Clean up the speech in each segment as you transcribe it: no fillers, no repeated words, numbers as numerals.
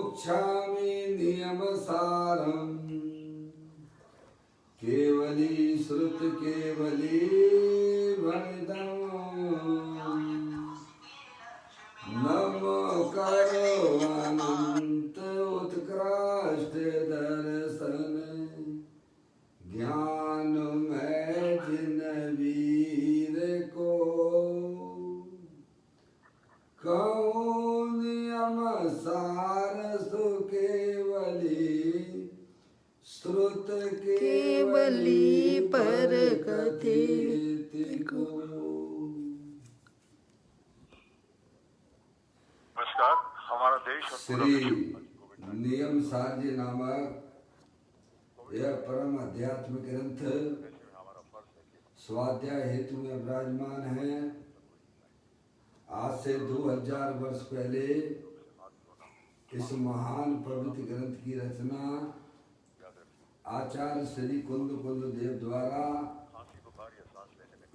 मोक्षामि नियमसारम् केवली श्रुत केवली वनितम् नमो करो अनंत उत्कृष्ट दर्शन ज्ञान में जिन वीर को कहूँ नियम सार सु केवली श्रुत केवली पर कथित को। नमस्कार। हमारा देश और पूरा श्री विश्व नियम सार जी नामक यह परम अध्यात्म ग्रंथ स्वाध्याय हेतु में विराजमान है। आज से 2000 वर्ष पहले इस महान पवित्र ग्रंथ की रचना आचार्य श्री कुंद देव द्वारा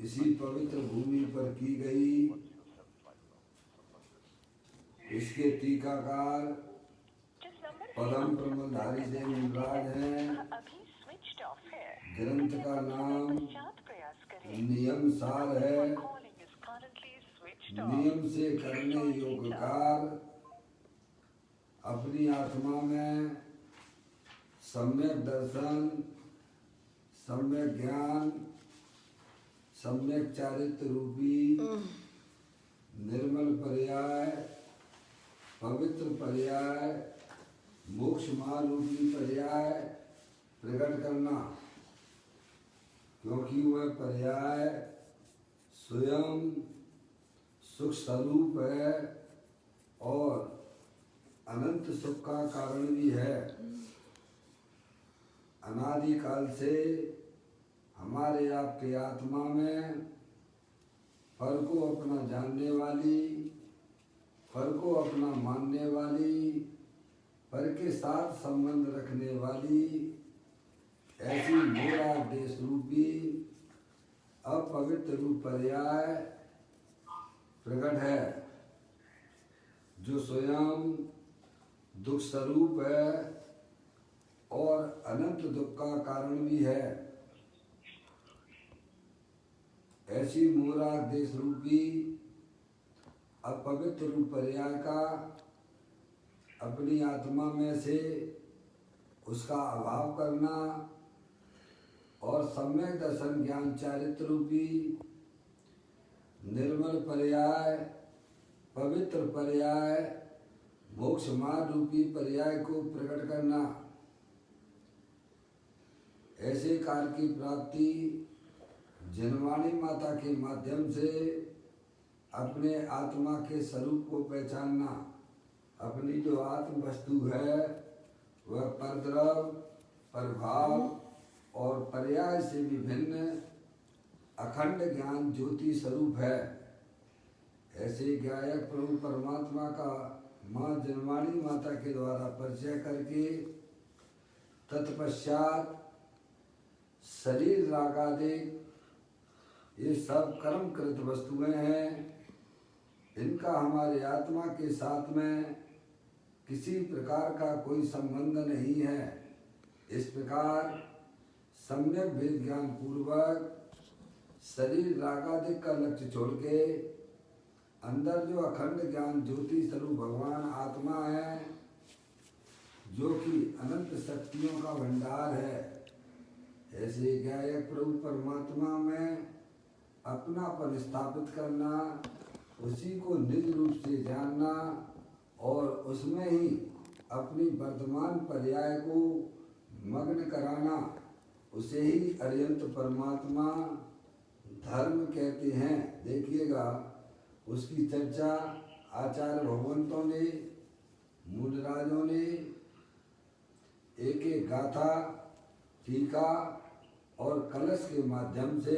इसी पवित्र भूमि पर की गई। इसके टीकाकार पदम प्रमलधारी से मुनिराज हैं। ग्रंथ का नाम नियम सार है। नियम से करने योग्य कार्य अपनी आत्मा में सम्यक दर्शन, सम्यक ज्ञान, सम्यक चारित्र रूपी निर्मल पर्याय, पवित्र पर्याय, मोक्ष मार्ग रूपी पर्याय प्रकट करना, क्योंकि वह पर्याय स्वयं सुख स्वरूप है और अनंत सुख का कारण भी है। अनादि काल से हमारे आपके आत्मा में फल को अपना जानने वाली, फल को अपना मानने वाली, फल के साथ संबंध रखने वाली ऐसी मोरा देश रूपी अपवित्र रूप पर्याय प्रकट है, जो स्वयं दुख स्वरूप है और अनंत दुख का कारण भी है। ऐसी मोरा देश रूपी अपवित्र रूप पर्याय का अपनी आत्मा में से उसका अभाव करना और सम्यक दर्शन ज्ञान चारित्र रूपी निर्मल पर्याय, पवित्र पर्याय, मोक्ष मार्ग रूपी पर्याय को प्रकट करना। ऐसे कार्य की प्राप्ति जनवाणी माता के माध्यम से अपने आत्मा के स्वरूप को पहचानना। अपनी जो आत्म वस्तु है वह परद्रव, प्रभाव और पर्याय से विभिन्न अखंड ज्ञान ज्योति स्वरूप है। ऐसे गायक प्रभु परमात्मा का माँ जनवाणी माता के द्वारा परिचय करके तत्पश्चात शरीर रागादि ये सब कर्म कृत वस्तुएं हैं। इनका हमारे आत्मा के साथ में किसी प्रकार का कोई संबंध नहीं है। इस प्रकार सम्यक भेद ज्ञान पूर्वक शरीर रागादिक का लक्ष्य छोड़ के अंदर जो अखंड ज्ञान ज्योति स्वरूप भगवान आत्मा है, जो कि अनंत शक्तियों का भंडार है, ऐसे गायक प्रभु परमात्मा में अपनापन स्थापित करना, उसी को निज रूप से जानना और उसमें ही अपनी वर्तमान पर्याय को मग्न कराना, उसे ही अरियंत परमात्मा धर्म कहते हैं। देखिएगा, उसकी चर्चा आचार्य भगवंतों ने, मूलराजों ने एक एक गाथा, टीका और कलश के माध्यम से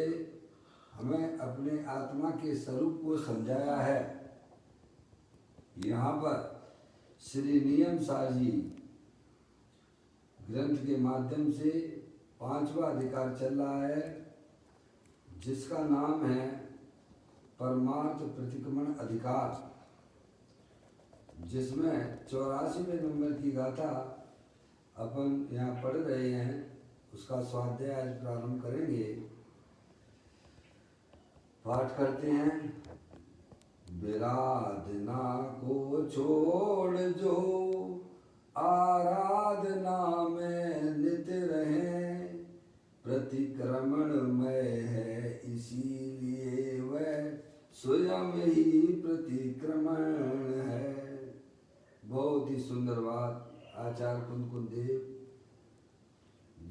हमें अपने आत्मा के स्वरूप को समझाया है। यहाँ पर श्री नियम सार जी ग्रंथ के माध्यम से 5वां अधिकार चल रहा है, जिसका नाम है परमार्थ प्रतिक्रमण अधिकार। जिसमें 84वें नंबर की गाथा अपन यहाँ पढ़ रहे हैं, उसका स्वाध्याय आज प्रारंभ करेंगे। पाठ करते हैं। विराधना को छोड़ जो आराधना में नित रहे, प्रतिक्रमण में है इसीलिए वह स्वयं ही प्रतिक्रमण है। बहुत ही सुंदर बात आचार्य कुंद देव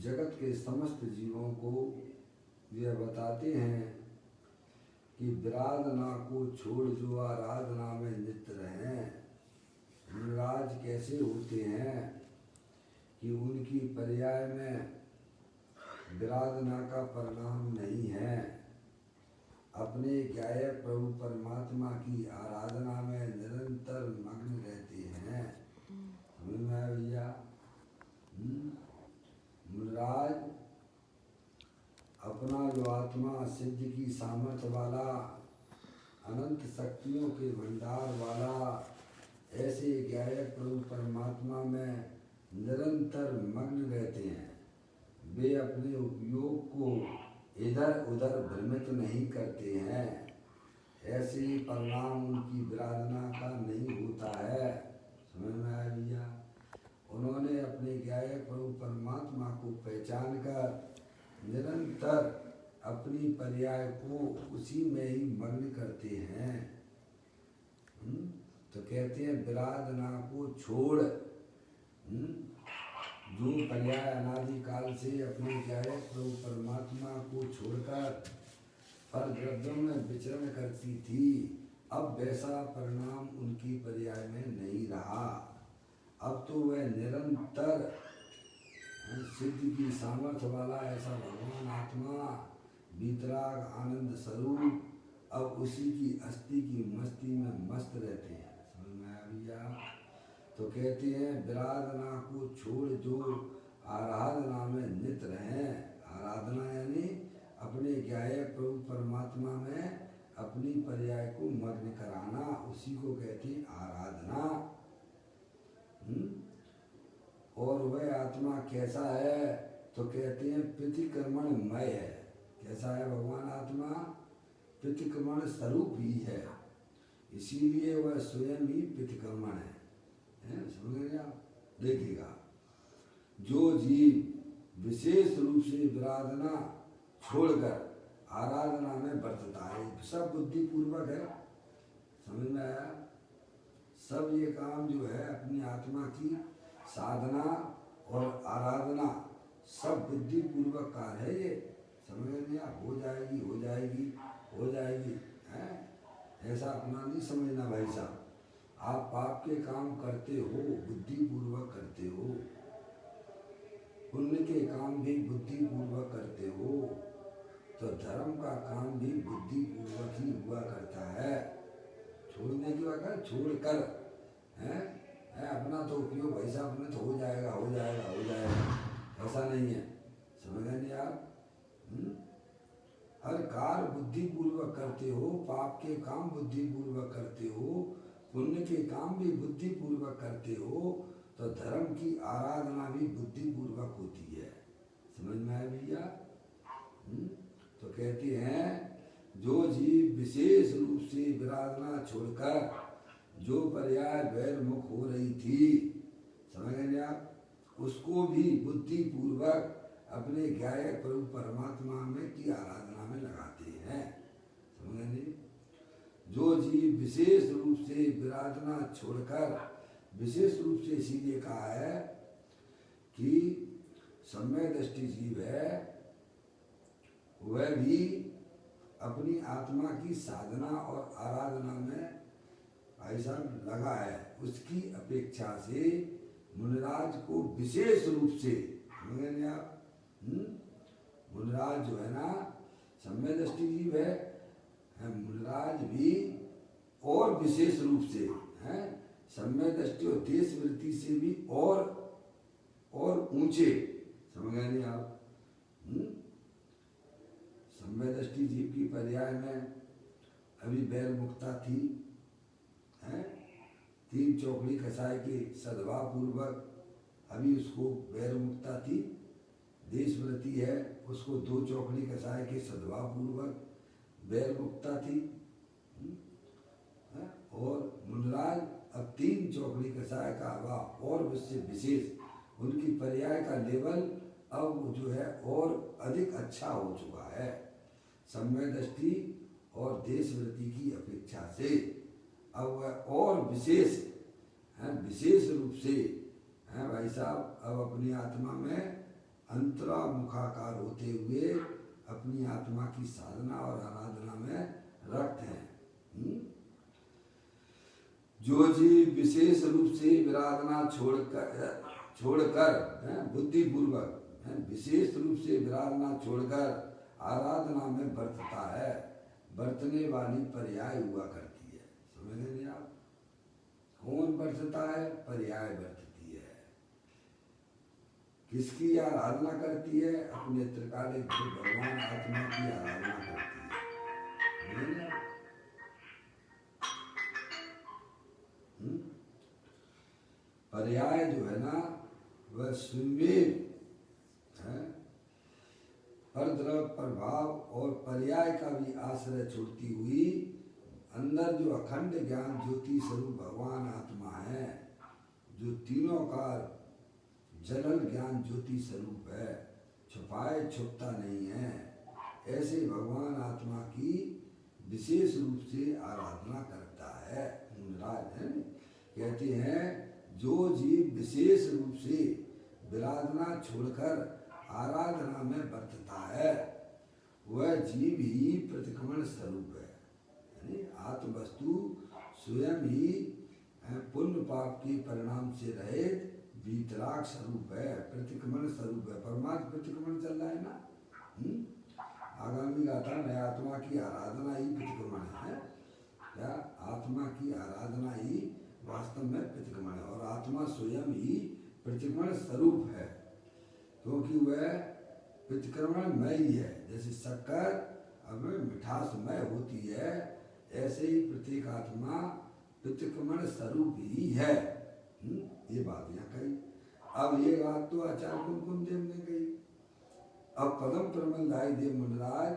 जगत के समस्त जीवों को यह बताते हैं कि विराधना को छोड़ जो आराधना में नित रहें। मुनिराज कैसे होते हैं कि उनकी पर्याय में विराधना का परिणाम नहीं है, अपने गायक प्रभु परमात्मा की आराधना में निरंतर मग्न रहते हैं। समझ में आया भैया? मुनिराज अपना जो आत्मा सिद्ध की सामर्थ्य वाला, अनंत शक्तियों के भंडार वाला, ऐसे गायक प्रभु परमात्मा में निरंतर मग्न रहते हैं। वे अपने उपयोग को इधर उधर भ्रमित नहीं करते हैं। ऐसे परिणाम उनकी विराधना का नहीं होता है। समझ में आया भैया? उन्होंने अपने गायक प्रभु परमात्मा को पहचान कर निरंतर अपनी पर्याय को उसी में ही मग्न करते हैं। तो कहते हैं विराधना को छोड़, जो पर्याय अनादि काल से अपने गायक प्रभु परमात्मा को छोड़कर पर द्रव्यों में विचरण करती थी, अब वैसा परिणाम उनकी पर्याय में नहीं रहा। अब तो वह निरंतर सिद्ध की सामर्थ्य वाला ऐसा भगवान आत्मा, वितराग आनंद स्वरूप, अब उसी की अस्थि की मस्ती में मस्त रहते हैं। समझ में आया भैया? तो कहते हैं विराधना को छोड़ जो आराधना में नित रहें। आराधना यानी अपने गायक प्रभु परमात्मा में अपनी पर्याय को मग्न कराना, उसी को कहते हैं आराधना। और वह आत्मा कैसा है? तो कहते हैं प्रतिक्रमणमय है। कैसा है भगवान आत्मा? प्रतिक्रमण स्वरूप ही है, इसीलिए वह स्वयं ही प्रतिक्रमण है। समझ आप? देखिएगा, जो जीव विशेष रूप से विराधना छोड़कर आराधना में बरतता है, सब बुद्धि पूर्वक है। समझ में आया? सब ये काम जो है अपनी आत्मा की साधना और आराधना सब बुद्धि पूर्वक कार्य है। ये समझ में आप? हो जाएगी हो जाएगी हो जाएगी है, ऐसा अपना नहीं समझना भाई साहब। आप पाप के काम करते हो, बुद्धि पूर्वक करते हो, पुण्य के काम भी बुद्धि पूर्वक करते हो, तो धर्म का काम भी बुद्धि पूर्वक ही हुआ करता है। छोड़ने की बात है, छोड़ कर है अपना तो उपयोग भाई साहब अपने तो हो जाएगा हो जाएगा हो जाएगा, ऐसा नहीं है। समझ नहीं आप? हर कार्य बुद्धि पूर्वक करते हो, पाप के काम बुद्धि पूर्वक करते हो, पुण्य के काम भी बुद्धि पूर्वक करते हो, तो धर्म की आराधना भी बुद्धि पूर्वक होती है। समझ में आया भैया? तो कहते हैं जो जीव विशेष रूप से विराधना छोड़कर जो पर्याय वैरमुख हो रही थी, समझ गए आप, उसको भी बुद्धि पूर्वक अपने गायक प्रभु परमात्मा में की आराधना में लगाते हैं। समझ गए? जो जीव विशेष रूप से विराधना छोड़कर, विशेष रूप से इसीलिए कहा है कि सम्यक दृष्टि जीव है, वह भी अपनी आत्मा की साधना और आराधना में भाई साहब लगा है। उसकी अपेक्षा से मुनिराज को विशेष रूप से, समझेंगे आप? मुनिराज जो है ना सम्यक दृष्टि जीव है, मुनिराज भी और विशेष रूप से है सम्यक दृष्टि और देश वृत्ति से भी और ऊंचे। समझ गए आप? सम्यक दृष्टि जीव की पर्याय में अभी बैर मुक्ता थी, 3 चौकड़ी कसाय के सद्भाव पूर्वक, अभी उसको वैर मुक्ता थी, देशव्रती है, उसको 2 चौकड़ी कसाय के सद्भाव पूर्वक वैर मुक्ता थी। और मुनराज अब 3 चौकड़ी कसाय का अभाव और उससे विशेष उनकी पर्याय का लेवल अब जो है और अधिक अच्छा हो चुका है। समय दृष्टि और देशव्रति की अपेक्षा से अब वह और विशेष रूप से भाई साहब अब अपनी आत्मा में अंतरामुखाकार होते हुए अपनी आत्मा की साधना और आराधना में रक्त हैं। जो जीव विशेष रूप से विराधना छोड़कर बुद्धिपूर्वक विशेष रूप से विराधना छोड़कर आराधना में बरतता है, बरतने वाली पर्याय हुआ करती है। समझ गए आप? कौन बरतता है? पर्याय बरतती है। किसकी आराधना करती है? अपने त्रिकालिक भगवान आत्मा की आराधना करती है। पर्याय जो है ना वह सुविवेक है, परद्रव प्रभाव और पर्याय का भी आश्रय छोड़ती हुई अंदर जो अखंड ज्ञान ज्योति स्वरूप भगवान आत्मा है, जो तीनों का जलल ज्ञान ज्योति स्वरूप है, छुपाए छुपता नहीं है, ऐसे भगवान आत्मा की विशेष रूप से आराधना करता है। मुनराज है कहते हैं जो जीव विशेष रूप से विराधना छोड़कर आराधना में बरतता है वह जीव ही प्रतिक्रमण स्वरूप है, यानी आत्मवस्तु स्वयं ही पुण्य पाप के परिणाम से रहित वीतराग स्वरूप है, प्रतिक्रमण स्वरूप है। परमात्मा प्रतिक्रमण चल रहा है ना। आगामी गाथा में आत्मा की आराधना ही प्रतिक्रमण है, क्या आत्मा की आराधना ही वास्तव में प्रतिक्रमण है और आत्मा स्वयं ही प्रतिक्रमण स्वरूप है, क्योंकि वह प्रतिक्रमणमय ही है। जैसे शक्कर अब मिठासमय होती है, ऐसे ही प्रत्येक आत्मा प्रतिक्रमण स्वरूप ही है। ये बात यहाँ कही। अब ये बात तो आचार्य कुमकुम देव ने कही। अब पदम प्रमलदायी देव मुनराज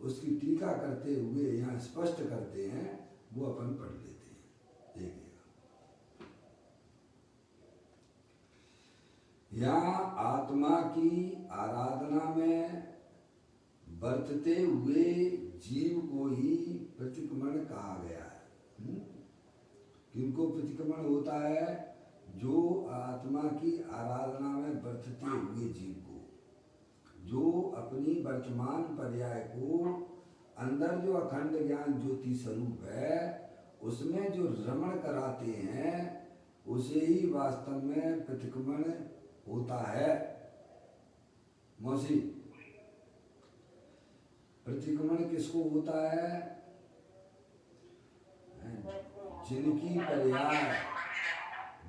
उसकी टीका करते हुए यहाँ स्पष्ट करते हैं, वो अपन पढ़ लेते हैं। देखिएगा, यहाँ आत्मा की आराधना में बरतते हुए जीव को ही प्रतिक्रमण कहा गया है। किनको प्रतिक्रमण होता है? जो आत्मा की आराधना में बरतते हुए जीव को, जो अपनी वर्तमान पर्याय को अंदर जो अखंड ज्ञान ज्योति स्वरूप है उसमें जो रमण कराते हैं उसे ही वास्तव में प्रतिक्रमण होता है। मौसी, प्रतिक्रमण किसको होता है?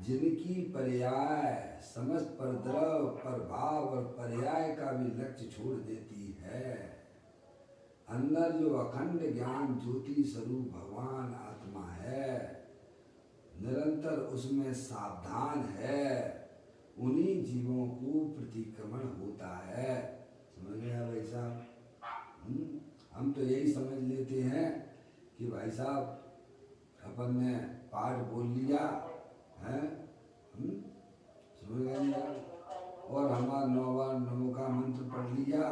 जिनकी पर्याय समस्त परद्रव प्रभाव और पर्याय का भी लक्ष्य छोड़ देती है, अंदर जो अखंड ज्ञान ज्योति स्वरूप भगवान आत्मा है, निरंतर उसमें सावधान है, उन्हीं जीवों को प्रतिक्रमण होता है। समझ गए भाई साहब? हम तो यही समझ लेते हैं कि भाई साहब अपन ने पाठ बोल लिया है, समझ गए, और हमारा 9 बार नमो का मंत्र पढ़ लिया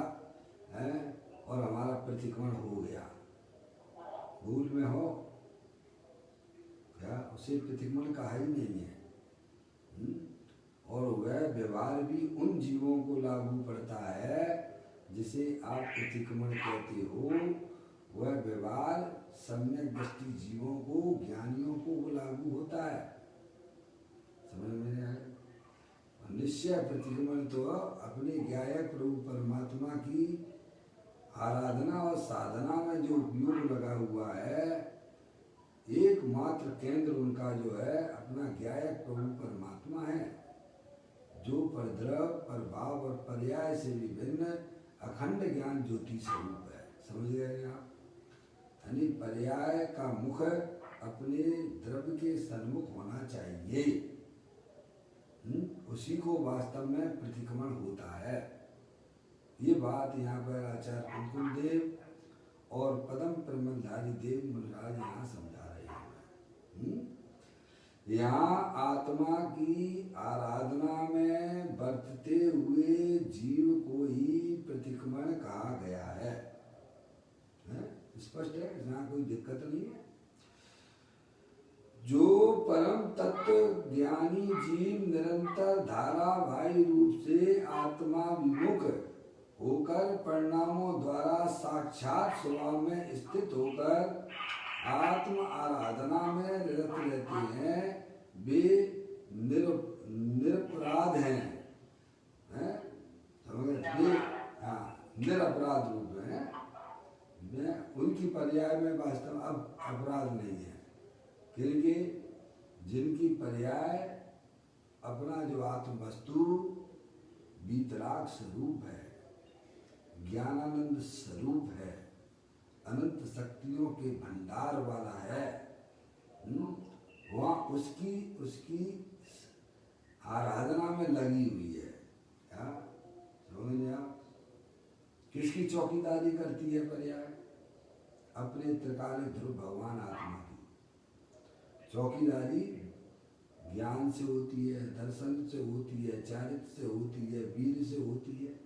है और हमारा प्रतिक्रमण हो गया। भूल में हो क्या? उसे प्रतिक्रमण कहा ही नहीं है। और वह व्यवहार भी उन जीवों को लागू पड़ता है जिसे आप प्रतिक्रमण कहते हो। वह व्यवहार सम्यक दृष्टि जीवों को, ज्ञानियों को वो लागू होता है। समझ में आया? निश्चय प्रतिक्रमण तो अपने ज्ञायक प्रभु परमात्मा की आराधना और साधना में जो उपयोग लगा हुआ है, एकमात्र केंद्र उनका जो है अपना ज्ञायक प्रभु परमात्मा है, जो परद्रव प्रभाव और पर्याय से विभिन्न अखंड ज्ञान ज्योति स्वरूप है। समझ गए आप? यानी पर्याय का मुख अपने द्रव्य के सन्मुख होना चाहिए। उसी को वास्तव में प्रतिक्रमण होता है। ये बात यहाँ पर आचार्य कुलकुल देव और पदम प्रमलधारी देव मुनिराज यहाँ समझा रहे हैं। यहाँ आत्मा की आराधना में बरतते हुए जीव को ही प्रतिक्रमण कहा गया है। स्पष्ट है, यहाँ कोई दिक्कत नहीं है। जो परम तत्व ज्ञानी जीव निरंतर धारावाही रूप से आत्मा विमुख होकर परिणामों द्वारा साक्षात स्वभाव में स्थित होकर आत्म आराधना में निरत रहते हैं, वे निरपराध हैं, निरपराध रूप हैं। उनकी पर्याय में वास्तव अब अपराध नहीं है, क्योंकि जिनकी पर्याय अपना जो आत्म वस्तु वीतराग स्वरूप है, ज्ञानानंद स्वरूप है, अनंत शक्तियों के भंडार वाला है, वहाँ उसकी आराधना में लगी हुई है। क्या समझ आप? किसकी चौकीदारी करती है पर्याय? अपने त्रिकालिक ध्रुव भगवान आत्मा की चौकीदारी ज्ञान से होती है, दर्शन से होती है, चारित्र से होती है, वीर से होती है।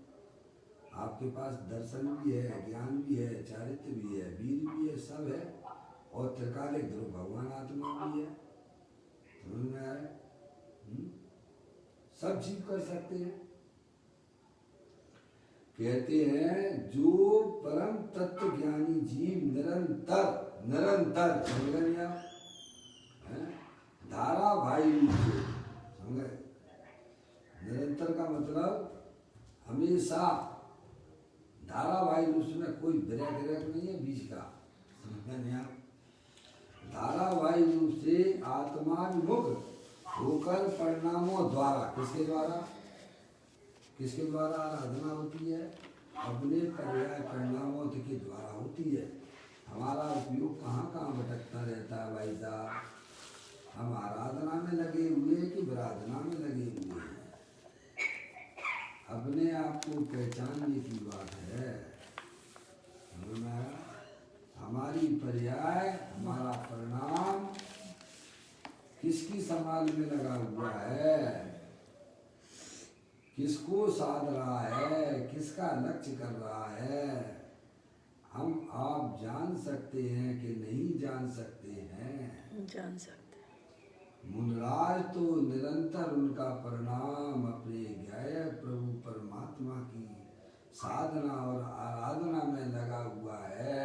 आपके पास दर्शन भी है, ज्ञान भी है, चारित्र भी है, वीर भी है, सब है, और त्रिकालिक ध्रुव भगवान आत्मा भी है। समझ में आया? सब चीज कर सकते हैं। कहते हैं जो परम तत्व ज्ञानी जीव निरंतर समझ गए आप? धारावाही रूप से समझे? निरंतर का मतलब हमेशा धारावाही रूप में, कोई ब्रेक नहीं है बीच का। समझ गए आप? धारावाही रूप से आत्मा विमुख होकर परिणामों द्वारा, किसके द्वारा आराधना होती है? अपने पर्याय परिणामों के द्वारा होती है। हमारा उपयोग कहाँ कहाँ भटकता रहता है भाई साहब। हम आराधना में लगे हुए कि विराधना में लगे हुए हैं, अपने आप को पहचानने की बात है। हमारी पर्याय, हमारा परिणाम किसकी संभाल में लगा हुआ है, किसको साध रहा है, किसका लक्ष्य कर रहा है, हम आप जान सकते हैं कि नहीं जान सकते हैं? जान सकते। मुनिराज तो निरंतर उनका परिणाम अपने ज्ञेय प्रभु परमात्मा की साधना और आराधना में लगा हुआ है।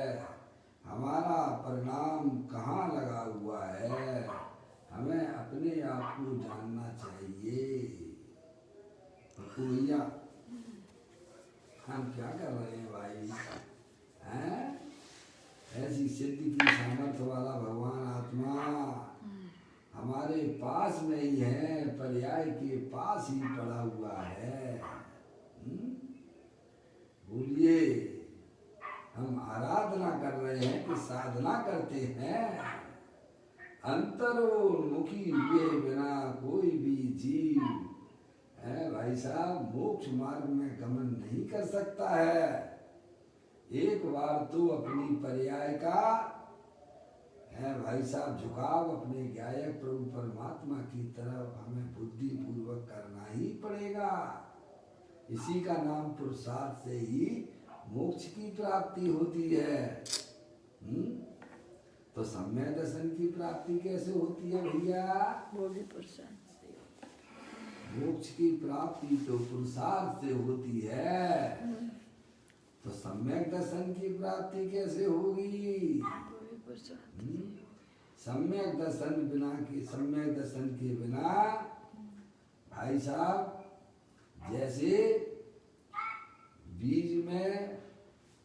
हमारा परिणाम कहाँ लगा हुआ है? हमें अपने आप को जानना चाहिए। तो भैया हम क्या कर रहे हैं भाई? हैं? ऐसी सिद्धि की सामर्थ्य वाला भगवान आत्मा हमारे पास में ही है, पर्याय के पास ही पड़ा हुआ है। बोलिए, हम आराधना कर रहे हैं कि साधना करते हैं? अंतरोन्मुखी हुए बिना कोई भी जीव है भाई साहब मोक्ष मार्ग में गमन नहीं कर सकता है। एक बार तो अपनी पर्याय का है भाई साहब झुकाव अपने ज्ञेय प्रभु परमात्मा की तरफ हमें बुद्धि पूर्वक करना ही पड़ेगा। इसी का नाम पुरुषार्थ से ही मोक्ष की प्राप्ति होती है। तो सम्यक दर्शन की प्राप्ति कैसे होती है भैया? वो भी पुरुषार्थ से। मोक्ष की प्राप्ति तो पुरुषार्थ से होती है, तो सम्यक दर्शन की प्राप्ति कैसे होगी? वो भी पुरुषार्थ। सम्यक दर्शन के बिना भाई साहब, जैसे बीज में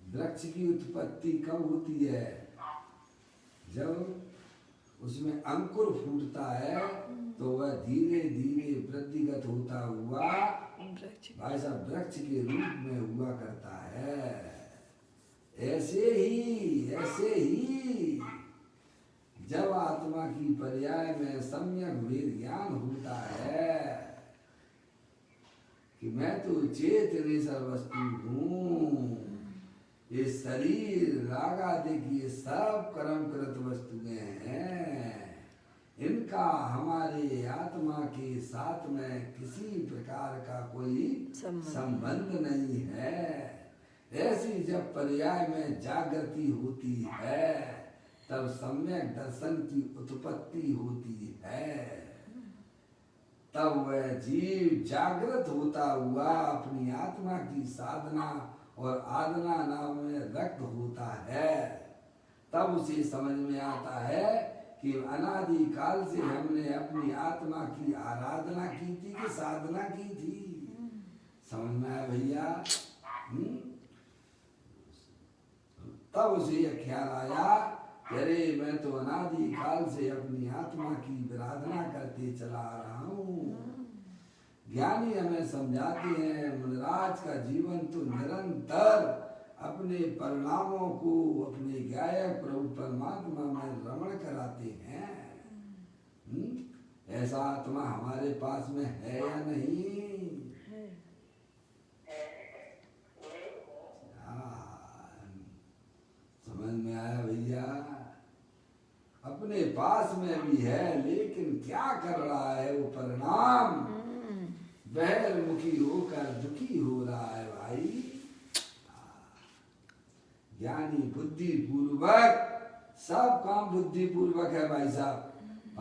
वृक्ष की उत्पत्ति कब होती है? जब उसमें अंकुर फूटता है तो वह धीरे धीरे वृद्धिगत होता हुआ भाई साहब वृक्ष के रूप में हुआ करता है। ऐसे ही जब आत्मा की पर्याय में सम्यक वेद ज्ञान होता है कि मैं तो चेतन सर्वस्तु हूँ, ये शरीर राग आदि की ये सब कर्म कृत वस्तुएं हैं, इनका हमारे आत्मा के साथ में किसी प्रकार का कोई संबंध नहीं है। ऐसी जब पर्याय में जागृति होती है तब सम्यक दर्शन की उत्पत्ति होती है। तब वह जीव जागृत होता हुआ अपनी आत्मा की साधना और आराधना नाम में रक्त होता है। तब उसे समझ में आता है कि अनादि काल से हमने अपनी आत्मा की आराधना की थी कि साधना की थी। समझ में आया भैया? तब उसे यह ख्याल आया कि अरे मैं तो अनादि काल से अपनी आत्मा की आराधना करते चला आ रहा हूँ। ज्ञानी हमें समझाते हैं मुनिराज का जीवन तो निरंतर अपने परिणामों को अपने गायक प्रभु परमात्मा में रमण कराते हैं। ऐसा आत्मा हमारे पास में है या नहीं? समझ में आया भैया? अपने पास में भी है, लेकिन क्या कर रहा है वो परिणाम? बहिर्मुखी होकर दुखी हो रहा है भाई। ज्ञानी बुद्धि पूर्वक सब काम बुद्धि पूर्वक है भाई साहब।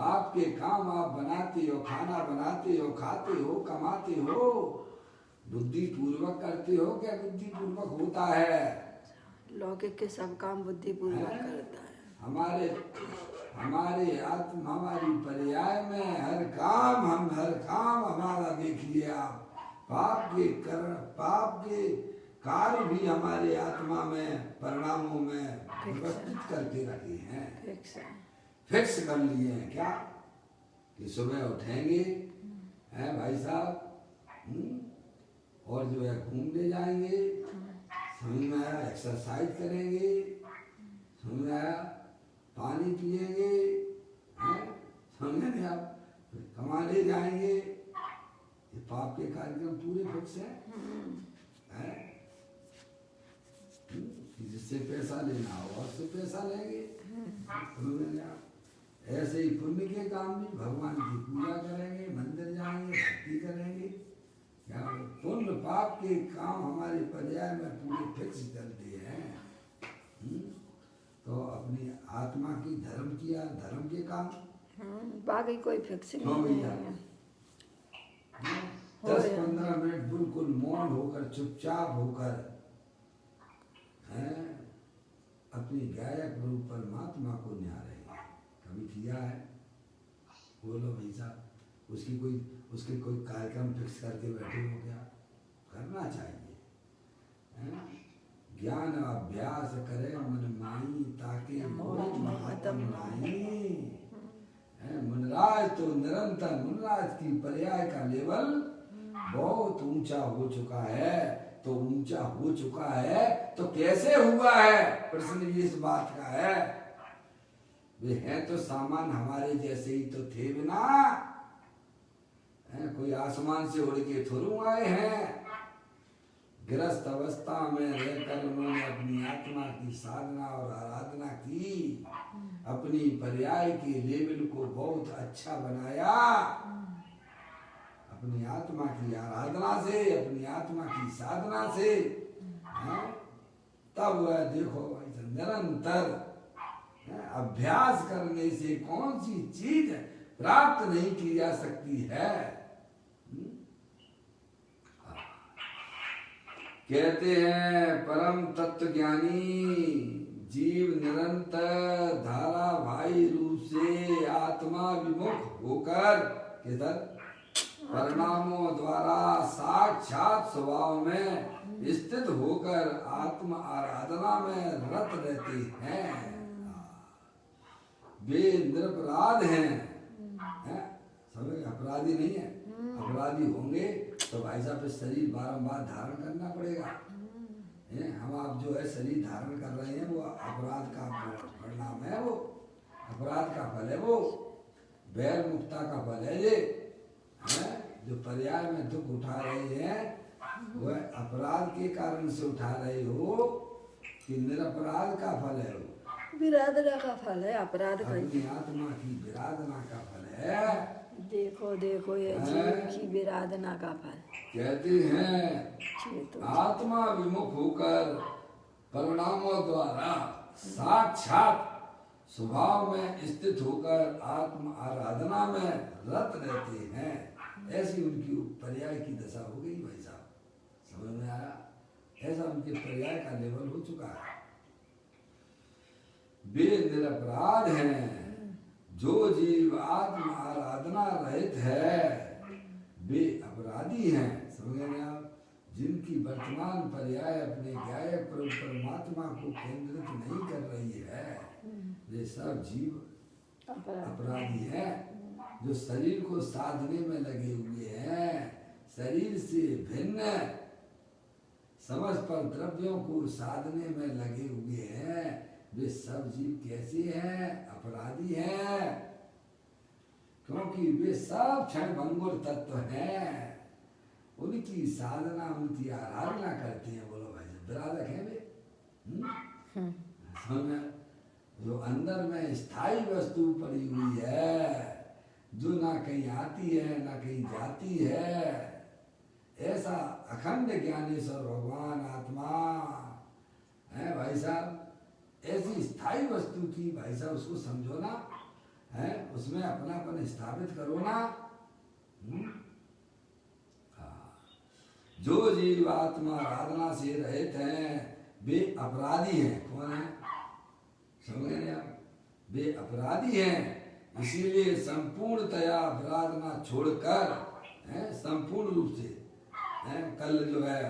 आपके काम आप बनाते हो, खाना बनाते हो, खाते हो, कमाते हो, बुद्धि पूर्वक करते हो क्या बुद्धि पूर्वक होता है? लौकिक के सब काम बुद्धि पूर्वक करता है। हमारे आत्मा हमारी पर्याय में हर काम हमारा देखिए आप, पाप के कार्य भी हमारे आत्मा में परिणामों में व्यवस्थित करके रखे हैं, फिक्स कर लिए हैं। क्या कि सुबह उठेंगे हैं भाई साहब, और जो है घूमने जाएंगे, समझ में आया, एक्सरसाइज करेंगे, समझ में आया, पानी पिएंगे, समझ में आप, कमाने जाएंगे। ये पाप के कार्यक्रम पूरे फिक्स है? जिससे पैसा लेना हो उससे पैसा लेंगे। ऐसे ही पुण्य के काम भी भगवान की पूजा करेंगे, मंदिर जाएंगे, भक्ति करेंगे। क्या पुण्य पाप के काम हमारे पर्याय में पूरे फिक्स चलते हैं। तो अपनी आत्मा की धर्म के काम बाकी कोई फिक्स नहीं है। 10-15 मिनट बिल्कुल मौन होकर चुपचाप होकर अपनी गायक रूप परमात्मा को निहारेंगे। कभी किया है? बोलो भाई साहब। उसके कोई कार्यक्रम फिक्स करके बैठे हो क्या? करना चाहिए। ज्ञान अभ्यास करे मन माई ताकि मोह महात्म नहीं। मुनिराज तो निरंतर, मुनिराज की पर्याय का लेवल बहुत ऊंचा हो चुका है। तो ऊंचा हो चुका है तो कैसे हुआ है? प्रश्न भी इस बात का है। वे हैं तो सामान हमारे जैसे ही तो थे बिना, कोई आसमान से उड़ के थोड़ू आए हैं। गृहस्थ अवस्था में रहकर उन्होंने अपनी आत्मा की साधना और आराधना की, अपनी पर्याय के लेवल को बहुत अच्छा बनाया। अपनी आत्मा की आराधना से, अपनी आत्मा की साधना से, तब वह देखो निरंतर अभ्यास करने से कौन सी चीज प्राप्त नहीं की जा सकती है। कहते हैं परम तत्व ज्ञानी जीव निरंतर धारावाही रूप से आत्मा विमुख होकर किधर परिणामों द्वारा साक्षात स्वभाव में स्थित होकर आत्म आराधना में रत रहते हैं। वे निरपराध हैं, समझ? अपराधी नहीं है। अपराधी होंगे तो भाई साहब पे शरीर बारंबार धारण करना पड़ेगा। हम आप जो है शरीर धारण कर रहे हैं वो अपराध का परिणाम है। वो अपराध का फल है वो, बैर मुक्ता का फल है ये, है जो पर्याय में दुख उठा रही है वह अपराध के कारण से उठा रही हो कि निरपराध का फल है वो, विराधना का फल है, अपराध का अपनी आत्मा की विराधना का फल है। देखो देखो ये जीव की विराधना का फल। कहते हैं ये तो आत्मा विमुख होकर परिणामों द्वारा साक्षात स्वभाव में स्थित होकर आत्म आराधना में रत रहते हैं, ऐसी उनकी पर्याय की दशा हो गई भाई साहब, समझ में आया? ऐसा उनके पर्याय का लेवल हो चुका है। वे निरपराध हैं, जो जीव आत्म आराधना रहित है वे अपराधी हैं, समझ गए आप? जिनकी वर्तमान पर्याय अपने गायक परमात्मा को केंद्रित नहीं कर रही है वे सब जीव अपराधी हैं, जो शरीर को साधने में लगे हुए हैं, शरीर से भिन्न समझ पर द्रव्यों को साधने में लगे हुए हैं, वे सब जीव कैसे हैं? अपराधी हैं, क्योंकि वे सब क्षण भंगुर तत्व हैं, उनकी साधना उनकी आराधना करते हैं। बोलो भाई साहब, विराधक हैं वे, समझ में? जो अंदर में स्थायी वस्तु पड़ी हुई है, जो ना कहीं आती है ना कहीं जाती है, ऐसा अखंड ज्ञानेश्वर भगवान आत्मा है भाई साहब। ऐसी स्थायी वस्तु की भाई साहब उसको समझो ना, है उसमें अपनापन स्थापित करो ना। हाँ। जो जीव आत्मा आराधना से रहित हैं वे अपराधी हैं। कौन है? समझ गए आप? वे अपराधी हैं, इसीलिए संपूर्णतया आराधना छोड़कर संपूर्ण रूप से कल जो है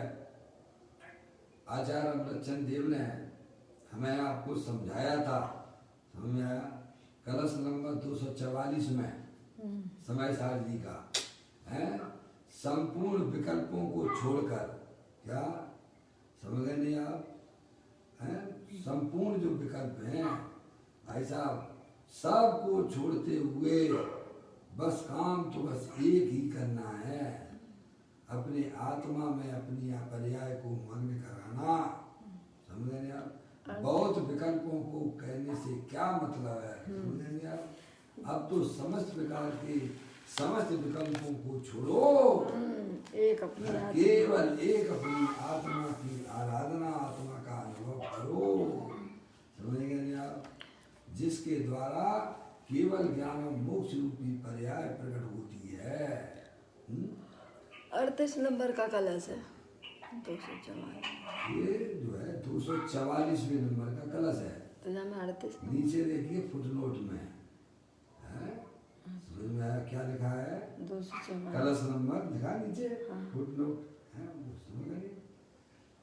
आचार्य अमृतचंद देव ने हमें आपको समझाया था, समझ में आया? कलश नंबर 244 में समय सार जी का है, संपूर्ण विकल्पों को छोड़कर, क्या समझ गए नहीं आप? हैं संपूर्ण जो विकल्प हैं भाई साहब सबको छोड़ते हुए बस काम तो बस एक ही करना है, अपने आत्मा में अपनी पर्याय को मग्न कराना। समझ गए आप? बहुत विकल्पों को कहने से क्या मतलब है, समझेंगे आप? अब तो समस्त प्रकार के समस्त विकल्पों को छोड़ो, एक अपनी केवल एक अपनी आत्मा की आराधना, आत्मा का अनुभव करो, समझेंगे नहीं आप? जिसके द्वारा केवल ज्ञान और मोक्ष रूपी पर्याय प्रकट होती है। 38 नंबर का कलश है 244। ये जो है 244वें नंबर का कलश है। तो जहाँ में 38 नीचे देखिए फुटनोट में है, समझ में आया क्या लिखा है? 244 कलश नंबर लिखा नीचे, हाँ। फुटनोट है, वो समझ गए?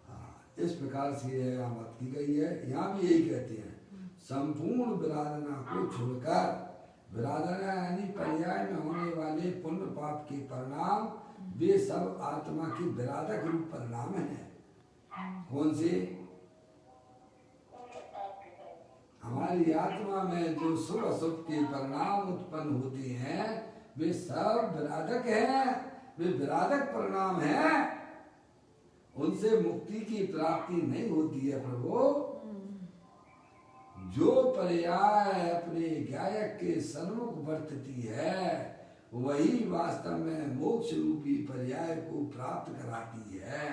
हाँ, इस प्रकार से यह यहाँ बात की गई है। यहाँ भी यही कहते हैं, संपूर्ण विराधना को छोड़कर, विराधना यानी पर्याय में होने वाले पुण्य पाप के परिणाम वे सब आत्मा के विराधक रूप परिणाम हैं। कौन से? हमारी आत्मा में जो शुभ अशुभ के परिणाम उत्पन्न होते हैं वे सब विराधक हैं, वे विराधक परिणाम हैं, उनसे मुक्ति की प्राप्ति नहीं होती है प्रभु। जो पर्याय अपने गायक के सन्मुख वर्तती है वही वास्तव में मोक्ष रूपी पर्याय को प्राप्त कराती है।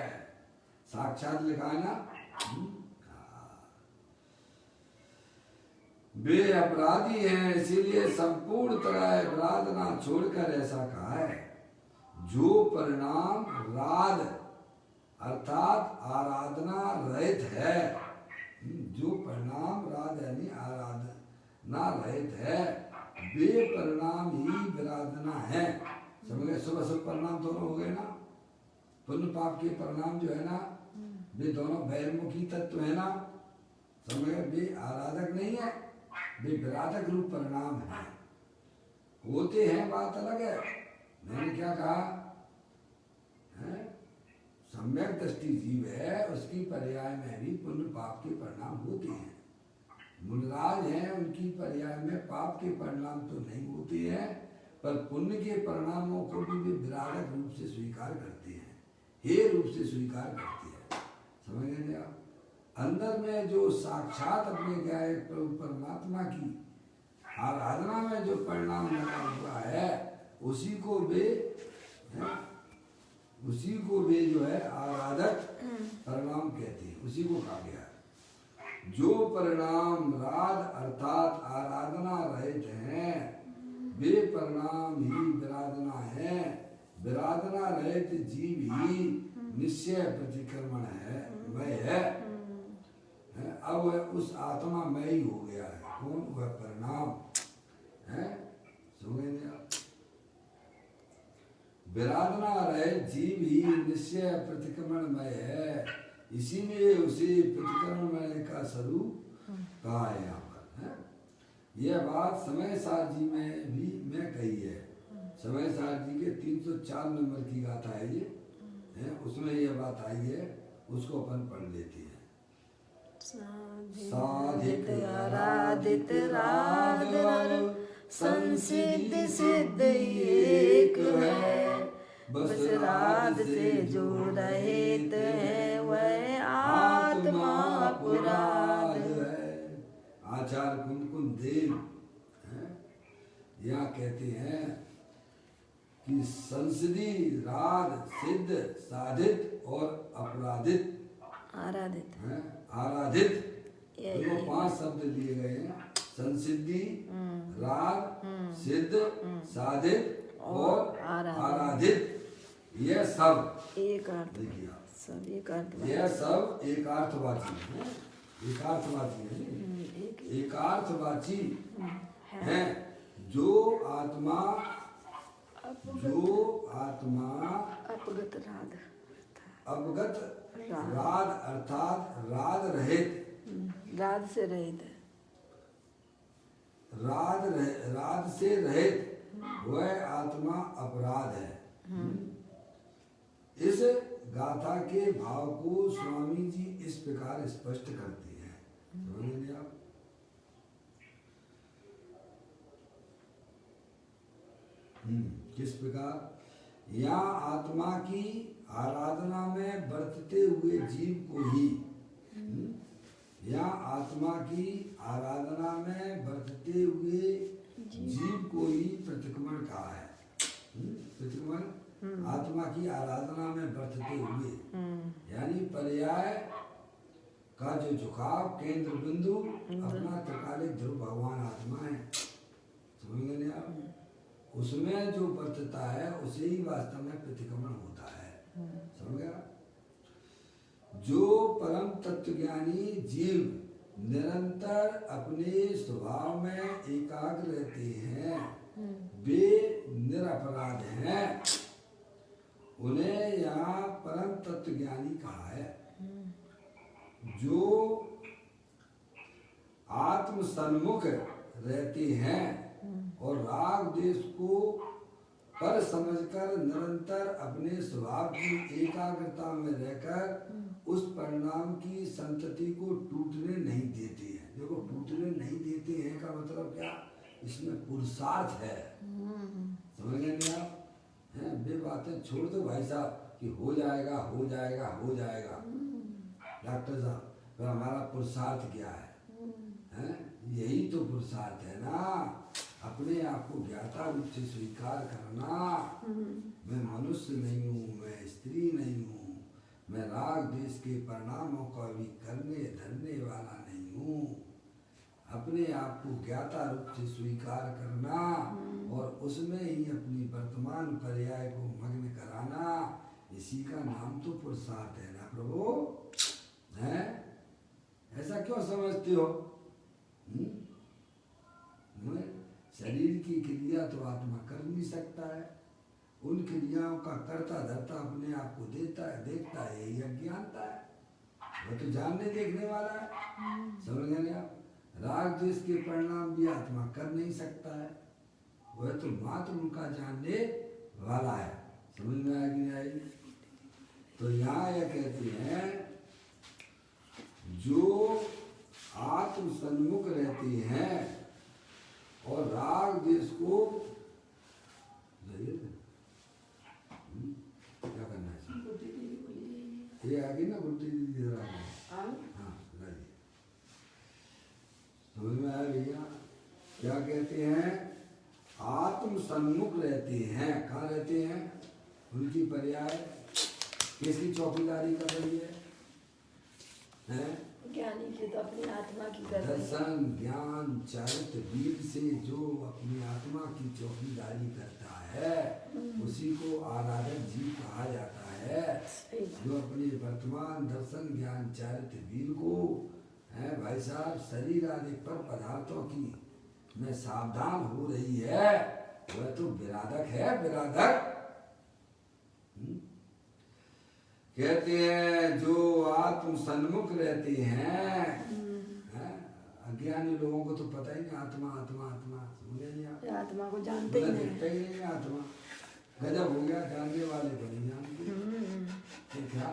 साक्षात लिखा है ना? वे अपराधी हैं, इसीलिए संपूर्ण तरह आराधना छोड़कर ऐसा कहा है। जो परिणाम राध अर्थात आराधना रहित है, जो परिणाम राध यानी आराधना रहित है वे परिणाम ही विराधना है। समझ गए? शुभ अशुभ परिणाम दोनों हो गए ना, पुण्य पाप के परिणाम जो है ना वे दोनों बहिर्मुखी तत्व है ना, समझ गए? वे आराधक नहीं है, वे विराधक रूप परिणाम है, होते हैं बात अलग है। मैंने क्या कहा है? सम्यक दृष्टि जीव है, उसकी पर्याय में भी पुण्य पाप के परिणाम होते हैं, मुनिराज हैं, उनकी पर्याय में पाप के परिणाम तो नहीं होते हैं, पर पुण्य के परिणामों को भी वे विराटक रूप से स्वीकार करते हैं, हे रूप से स्वीकार करते हैं। समझ गए आप? अंदर में जो साक्षात अपने गायक प्रभु परमात्मा की आराधना में जो परिणाम लगा हुआ है, उसी को वे जो है आराधक परिणाम कहते हैं, उसी को कहा गया है। जो परिणाम राध अर्थात आराधना रहित हैं, वे परिणाम ही विराधना है। विराधना रहित जीव ही निश्चय प्रतिक्रमण है, वह है। अब वह उस आत्मा में ही हो गया है। कौन? वह परिणाम है। समझेंगे आप? विराधना रहित जीव ही निश्चय प्रतिक्रमणमय है, इसीलिए उसे प्रतिक्रमणमय का स्वरूप कहा है यहाँ पर। है? यह बात समय सार जी में भी मैं कही है। समय सार जी के 304 नंबर की गाथा है ये, है? उसमें यह बात आई है, उसको अपन पढ़ लेते हैं। साधिक आराधित राध संसिद्ध सिद्ध एक है, बस राध से जो रहित है वह आत्मा अपराध है। आचार्य कुंकुम देव यहाँ कहते हैं कि संसिद्धि राध सिद्ध साधित और अपराधित आराधित है। आराधित देखो 5 शब्द लिए गए हैं, संसिद्धि राग सिद्ध साधित और आराधित। यह सब एक अर्थ, देखिए आप, सब एक अर्थ, यह सब एकार्थवाची है। एकार्थवाची है, एकार्थवाची है। जो आत्मा अपगत राध, अवगत राध अर्थात राध रहित, राध से रहित है, राध से रहित वह आत्मा अपराध है। इस गाथा के भाव को स्वामी जी इस प्रकार स्पष्ट करते हैं। समझेंगे आप? किस प्रकार? यहाँ आत्मा की आराधना में बरतते हुए जीव को ही, यहाँ आत्मा की आराधना में बरतते हुए जीव को ही प्रतिक्रमण कहा है। प्रतिक्रमण आत्मा की आराधना में बरतते हुए, यानी पर्याय का जो झुकाव केंद्र बिंदु अपना त्रिकालिक ध्रुव भगवान आत्मा है। समझ गए आप? उसमें जो बरतता है उसे ही वास्तव में प्रतिक्रमण होता है। समझ गया? जो परम तत्वज्ञानी जीव निरंतर अपने स्वभाव में एकाग्र रहते हैं, वे निरपराध हैं। उन्हें यहाँ परम तत्वज्ञानी कहा है। जो आत्म सन्मुख रहते हैं और राग देश को पर समझकर निरंतर अपने स्वभाव की एकाग्रता में रहकर उस परिणाम की संतति को टूटने नहीं देते हैं। देखो, टूटने नहीं देते हैं का मतलब क्या? इसमें पुरुषार्थ है। समझ गए आप? हैं? वे बातें छोड़ दो भाई साहब कि हो जाएगा हो जाएगा हो जाएगा। डॉक्टर साहब, तो हमारा पुरुषार्थ क्या है? हैं? यही तो पुरुषार्थ है ना, अपने आप को ज्ञाता रूप से स्वीकार करना। मैं मनुष्य नहीं हूँ, मैं स्त्री नहीं हूँ, मैं राग देश के परिणामों को भी करने धरने वाला नहीं हूँ। अपने आप को ज्ञाता रूप से स्वीकार करना और उसमें ही अपनी वर्तमान पर्याय को मग्न कराना, इसी का नाम तो पुरुषार्थ है ना प्रभु। हैं? ऐसा क्यों समझते हो? शरीर की क्रिया तो आत्मा कर नहीं सकता है। उन क्रियाओं का कर्ता धर्ता अपने आप को देता है, देखता है, यही अज्ञानता है। वह तो जानने देखने वाला है। समझ गए आप? राग द्वेष के परिणाम भी आत्मा कर नहीं सकता है, वह तो मात्र उनका जानने वाला है। समझ में आएगी नहीं आएगी? तो यहाँ यह कहते हैं, जो आत्म सन्मुख रहते हैं और राग द्वेष को क्या करना है? ये आगे ना गुड्डी दीदी जरा हाँ लाइए समझ में आया भैया? क्या कहते हैं? आत्म सन्मुख रहते हैं। कहाँ रहते हैं? उनकी पर्याय किसकी चौकीदारी कर रही है? ज्ञानी की तो अपनी आत्मा की कर रही है। दर्शन ज्ञान चरित्र वीर से जो अपनी आत्मा की चौकीदारी करता है उसी को आराधक जीव कहा जाता है। जो अपने वर्तमान दर्शन ज्ञान चरित्र वीर को है भाई साहब शरीर आदि पर पदार्थों की में सावधान हो रही है वह तो विराधक है। विराधक कहते हैं जो आत्म सन्मुख रहते हैं। अज्ञानी लोगों को तो पता ही नहीं आत्मा आत्मा आत्मा समझे नहीं आप? आत्मा को जानते ही नहीं। दिखता ही नहीं आत्मा। गजब हो गया जानने वाले को नहीं जानते। तो क्या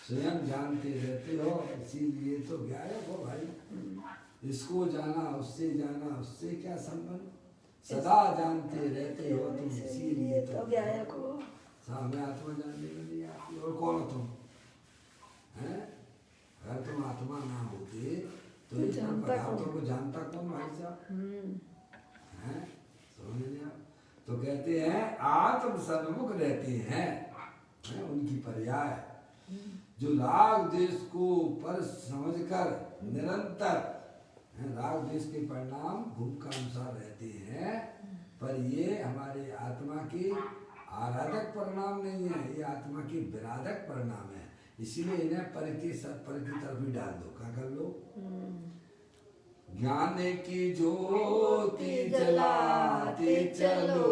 स्वयं जानते रहते हो इसीलिए तो गायब हो भाई। इसको जाना उससे जाना उससे क्या संबंध? सदा जानते रहते हो तुम इसीलिए तो गायब हो। सामने आत्मा जानने में नहीं आती। और कौन हो तुम? हैं? अगर तुम आत्मा ना होते तो इन पदार्थों को जानता कौन भाई साहब? हैं? समझ नहीं आप? तो कहते हैं आत्म सन्मुख रहते हैं उनकी पर्याय जो राग द्वेष को पर समझकर निरंतर राग द्वेष के परिणाम भूख का अनुसार रहते हैं पर ये हमारे आत्मा के आराधक परिणाम नहीं है। ये आत्मा के विराधक परिणाम है। इसीलिए इन्हें पर की तरफ ही डाल दो। क्या कर लो? ज्ञान की ज्योति जलाते चलो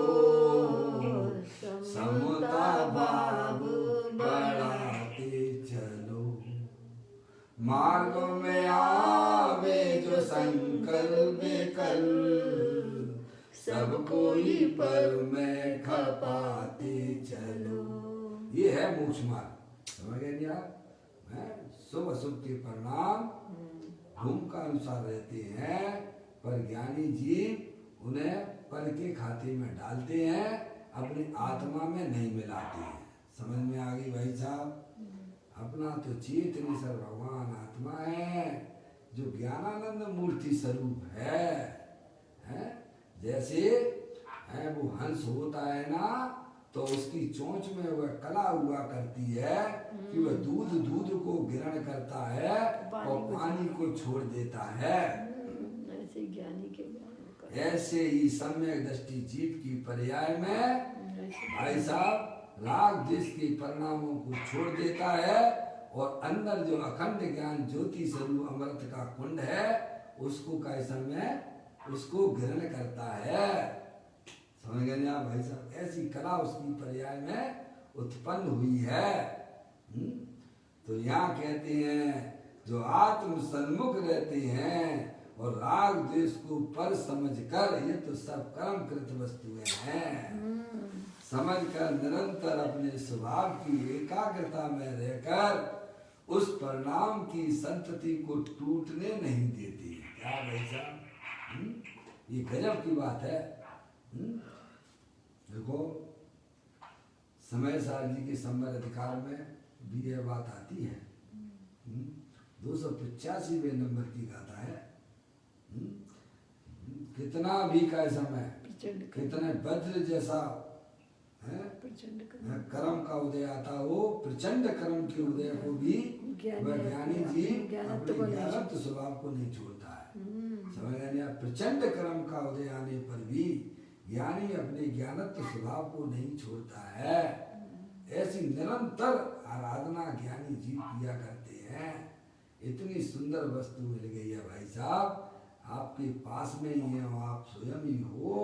समता भाव बढ़ाते चलो मार्ग में आवे जो संकल्प कल सब कोई पर में खपाते चलो। ये है मोक्ष मार्ग। समझ गए नहीं आप? शुभ अशुभ के परिणाम भूम का अनुसार रहते हैं पर ज्ञानी जीव उन्हें पर के खाते में डालते हैं अपनी आत्मा में नहीं मिलाते हैं। समझ में आ गई भाई साहब? अपना तो चेतन सर भगवान आत्मा है जो ज्ञानानंद मूर्ति स्वरूप है? जैसे है वो हंस होता है ना तो उसकी चोंच में वह कला हुआ करती है कि वह दूध को ग्रहण करता है और पानी को छोड़ देता है। ऐसे ज्ञानी के ऐसे ही सम्यक दृष्टि जीव की पर्याय में भाई साहब राग द्वेष के परिणामों को छोड़ देता है और अंदर जो अखंड ज्ञान ज्योति स्वरूप अमृत का कुंड है उसको कैसा में उसको ग्रहण करता है। समझ गए आप भाई साहब? ऐसी कला उसकी पर्याय में उत्पन्न हुई है। तो यहाँ कहते हैं जो आत्म सन्मुख रहते हैं और राग द्वेष को पर समझकर ये तो सब कर्म कृत वस्तुएं हैं समझकर निरंतर अपने स्वभाव की एकाग्रता में रहकर उस परिणाम की संतति को टूटने नहीं देती। क्या भाई साहब? ये गजब की बात है। देखो समय सार जी के संवर अधिकार में भी यह बात आती है। 285वें नंबर की गाथा है। कितना भी का समय कितने वज्र जैसा है कर्म का उदय आता हो प्रचंड कर्म के उदय को भी वह ज्ञानी जी अपने ज्ञानत्व स्वभाव को नहीं छोड़ता है। समझ गए? प्रचंड कर्म का उदय आने पर भी ज्ञानी अपने ज्ञानत्व स्वभाव को नहीं छोड़ता है। ऐसी निरंतर आराधना ज्ञानी जीव किया करते हैं। इतनी सुंदर वस्तु मिल गई है भाई साहब आपके पास में ही है और आप स्वयं ही हो।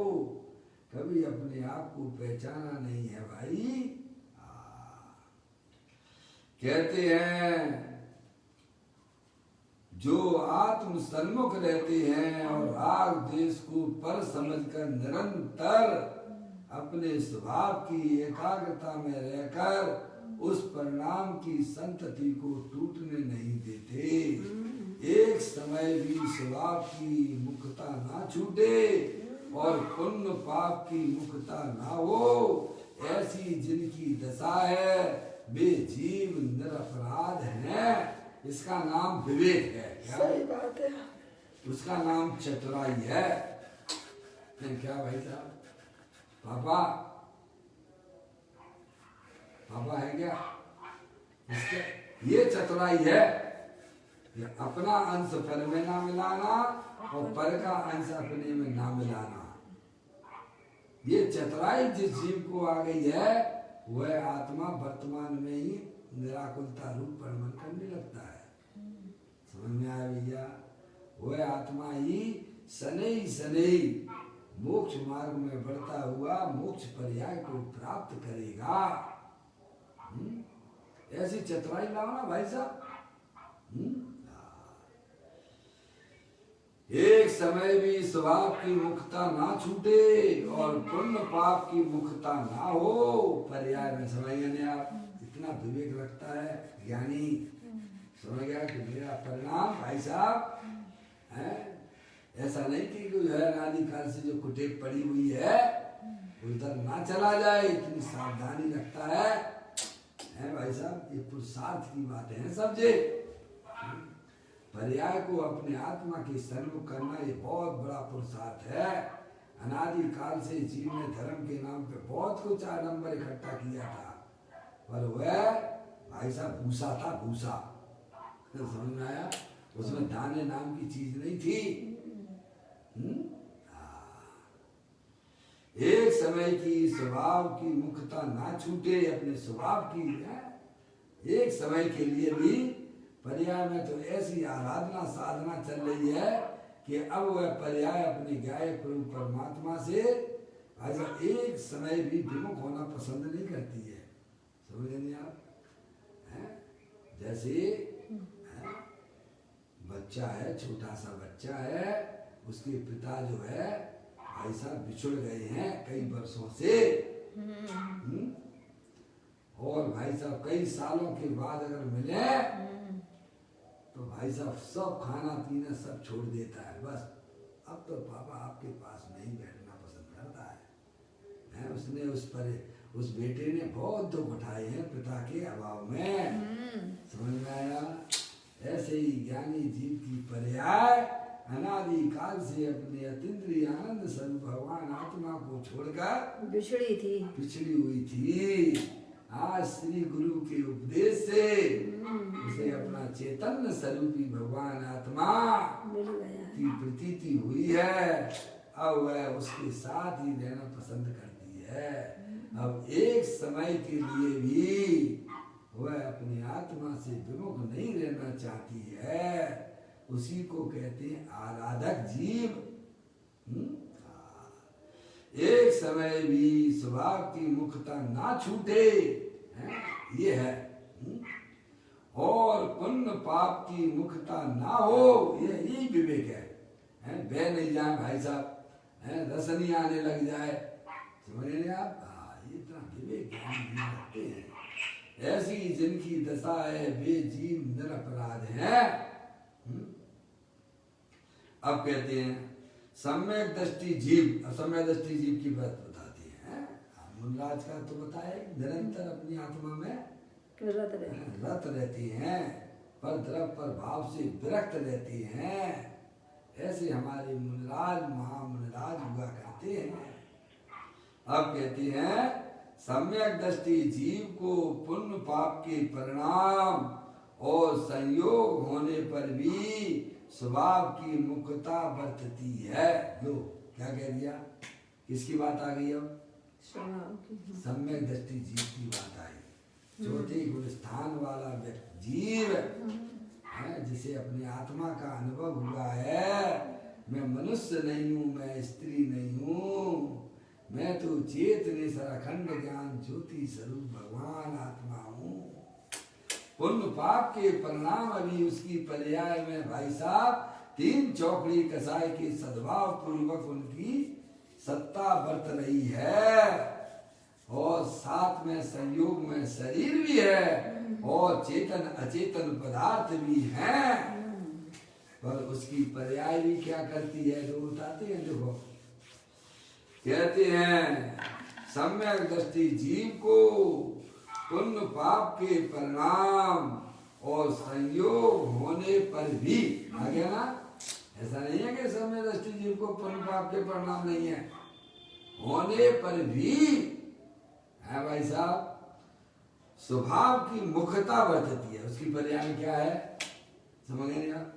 कभी अपने आप को पहचाना नहीं है भाई। कहते हैं जो आत्म सन्मुख रहते हैं और राग द्वेष को पर समझकर निरंतर अपने स्वभाव की एकाग्रता में रहकर उस परिणाम की संतति को टूटने नहीं देते। एक समय भी स्वभाव की मुक्ता ना छूटे और पुण्य पाप की मुक्ता ना हो, ऐसी जिनकी दशा है वे जीव निरपराध हैं। इसका नाम विवेक है। क्या? सही बात है। उसका नाम चतुराई है। क्या भाई साहब? पापा पापा है क्या? इसके ये चतुराई है। ये अपना अंश पर में ना मिलाना और पर का अंश अपने में ना मिलाना। ये चतुराई जिस जीव को आ गई है वह आत्मा वर्तमान में ही निराकुलता रूप परिमन करने लगता है। समझ में आया भैया? वह आत्मा ही शनैः शनैः मोक्ष मार्ग में बढ़ता हुआ मोक्ष पर्याय को प्राप्त करेगा। ऐसी चतुराई लाओ ना भाई साहब। एक समय भी स्वभाव की मुक्ता ना छूटे और पुण्य पाप की मुक्ता ना हो, पर्याय में समझ गए आप? इतना विवेक रखता है ज्ञानी। समझ गया कि मेरा परिणाम भाई साहब है ऐसा नहीं कि जो है अनादिकाल से जो कुटेक पड़ी हुई है उधर ना चला जाए, इतनी सावधानी रखता है भाई साहब। ये पुरुषार्थ की बातें हैं सब जे। पर्याय को अपने आत्मा के सन्मुख करना ये बहुत बड़ा पुरुषार्थ है। अनादिकाल से जीव ने धर्म के नाम पे बहुत कुछ आडंबर इकट्ठा किया था, पर वह भाई साहब भूसा था, भूसा। समझ में आया? उसमें दाने नाम की चीज नहीं थी। एक समय की स्वभाव की मुक्ता ना छूटे, अपने स्वभाव की है एक समय के लिए भी। पर्याय में तो ऐसी आराधना साधना चल रही है कि अब वह पर्याय अपने गायक रूप परमात्मा से ऐसा एक समय भी विमुख होना पसंद नहीं करती है। समझ नहीं आप? जैसे बच्चा है, छोटा सा बच्चा है, उसके पिता जो है भाई साहब बिछुड़ गए हैं कई वर्षों से। और भाई साहब कई सालों के बाद अगर मिले तो भाई साहब सब खाना पीना सब छोड़ देता है। बस अब तो पापा आपके पास नहीं बैठना पसंद करता है। उसने उस बेटे ने बहुत दुख उठाए हैं पिता के अभाव में। समझ में आया? ऐसे ही ज्ञानी जीव की पर्याय अनादिकाल से अपने अतीन्द्रिय आनंद स्वरूप भगवान आत्मा को छोड़कर पिछड़ी हुई थी। आज श्री गुरु के उपदेश से उसे अपना चैतन्य स्वरूपी भगवान आत्मा की प्रतीति हुई है। अब वह उसके साथ ही रहना पसंद करती है। अब एक समय के लिए भी वह अपनी आत्मा से विमुख नहीं रहना चाहती है। उसी को कहते हैं आराधक जीव। एक समय भी स्वभाव की मुक्ता ना छूटे, ये है। और पुण्य पाप की मुक्ता ना हो, यही विवेक है। बह नहीं जाए भाई साहब, रस नहीं आने लग जाए। समझ रहे आप? ये इतना विवेक रखते हैं। ऐसी जिनकी दशा है वे जीव निरपराध हैं। अब कहते हैं सम्यक दृष्टि जीव। असम्यक दृष्टि जीव की बात बताती है। मुनराज का तो बताए निरंतर अपनी आत्मा में रत रहती हैं, पर द्रव पर भाव से विरक्त रहती हैं। ऐसे हमारे मुनराज महामुनराज हुआ करते हैं। अब कहते हैं सम्यक दृष्टि जीव को पुण्य पाप के परिणाम और संयोग होने पर भी स्वभाव की मुक्ता बरतती है। लो क्या कह दिया? किसकी बात आ गई? अब सम्यक दृष्टि जीव की बात आई। चौथे गुण स्थान वाला व्यक्ति जीव है, जिसे अपनी आत्मा का अनुभव हुआ है। मैं मनुष्य नहीं हूँ, मैं स्त्री नहीं हूँ, मैं तो चेतने अखंड ज्ञान ज्योति स्वरूप भगवान आत्मा हूँ। पुण्य पाप के परिणाम अभी उसकी पर्याय में भाई साहब तीन चौकड़ी कसाई के सद्भाव पूर्वक उनकी सत्ता बरत रही है। और साथ में संयोग में शरीर भी है और चेतन अचेतन पदार्थ भी हैं। पर उसकी पर्याय भी क्या करती है जो बताते हैं। देखो कहते हैं सम्यक दृष्टि जीव को पुण्य पाप के परिणाम और संयोग होने पर भी, आ गया ना, ऐसा नहीं है कि सम्यक दृष्टि जीव को पुण्य पाप के परिणाम नहीं है, होने पर भी है भाई साहब स्वभाव की मुखता बरतती है। उसकी पर्याय क्या है समझ नहीं आप।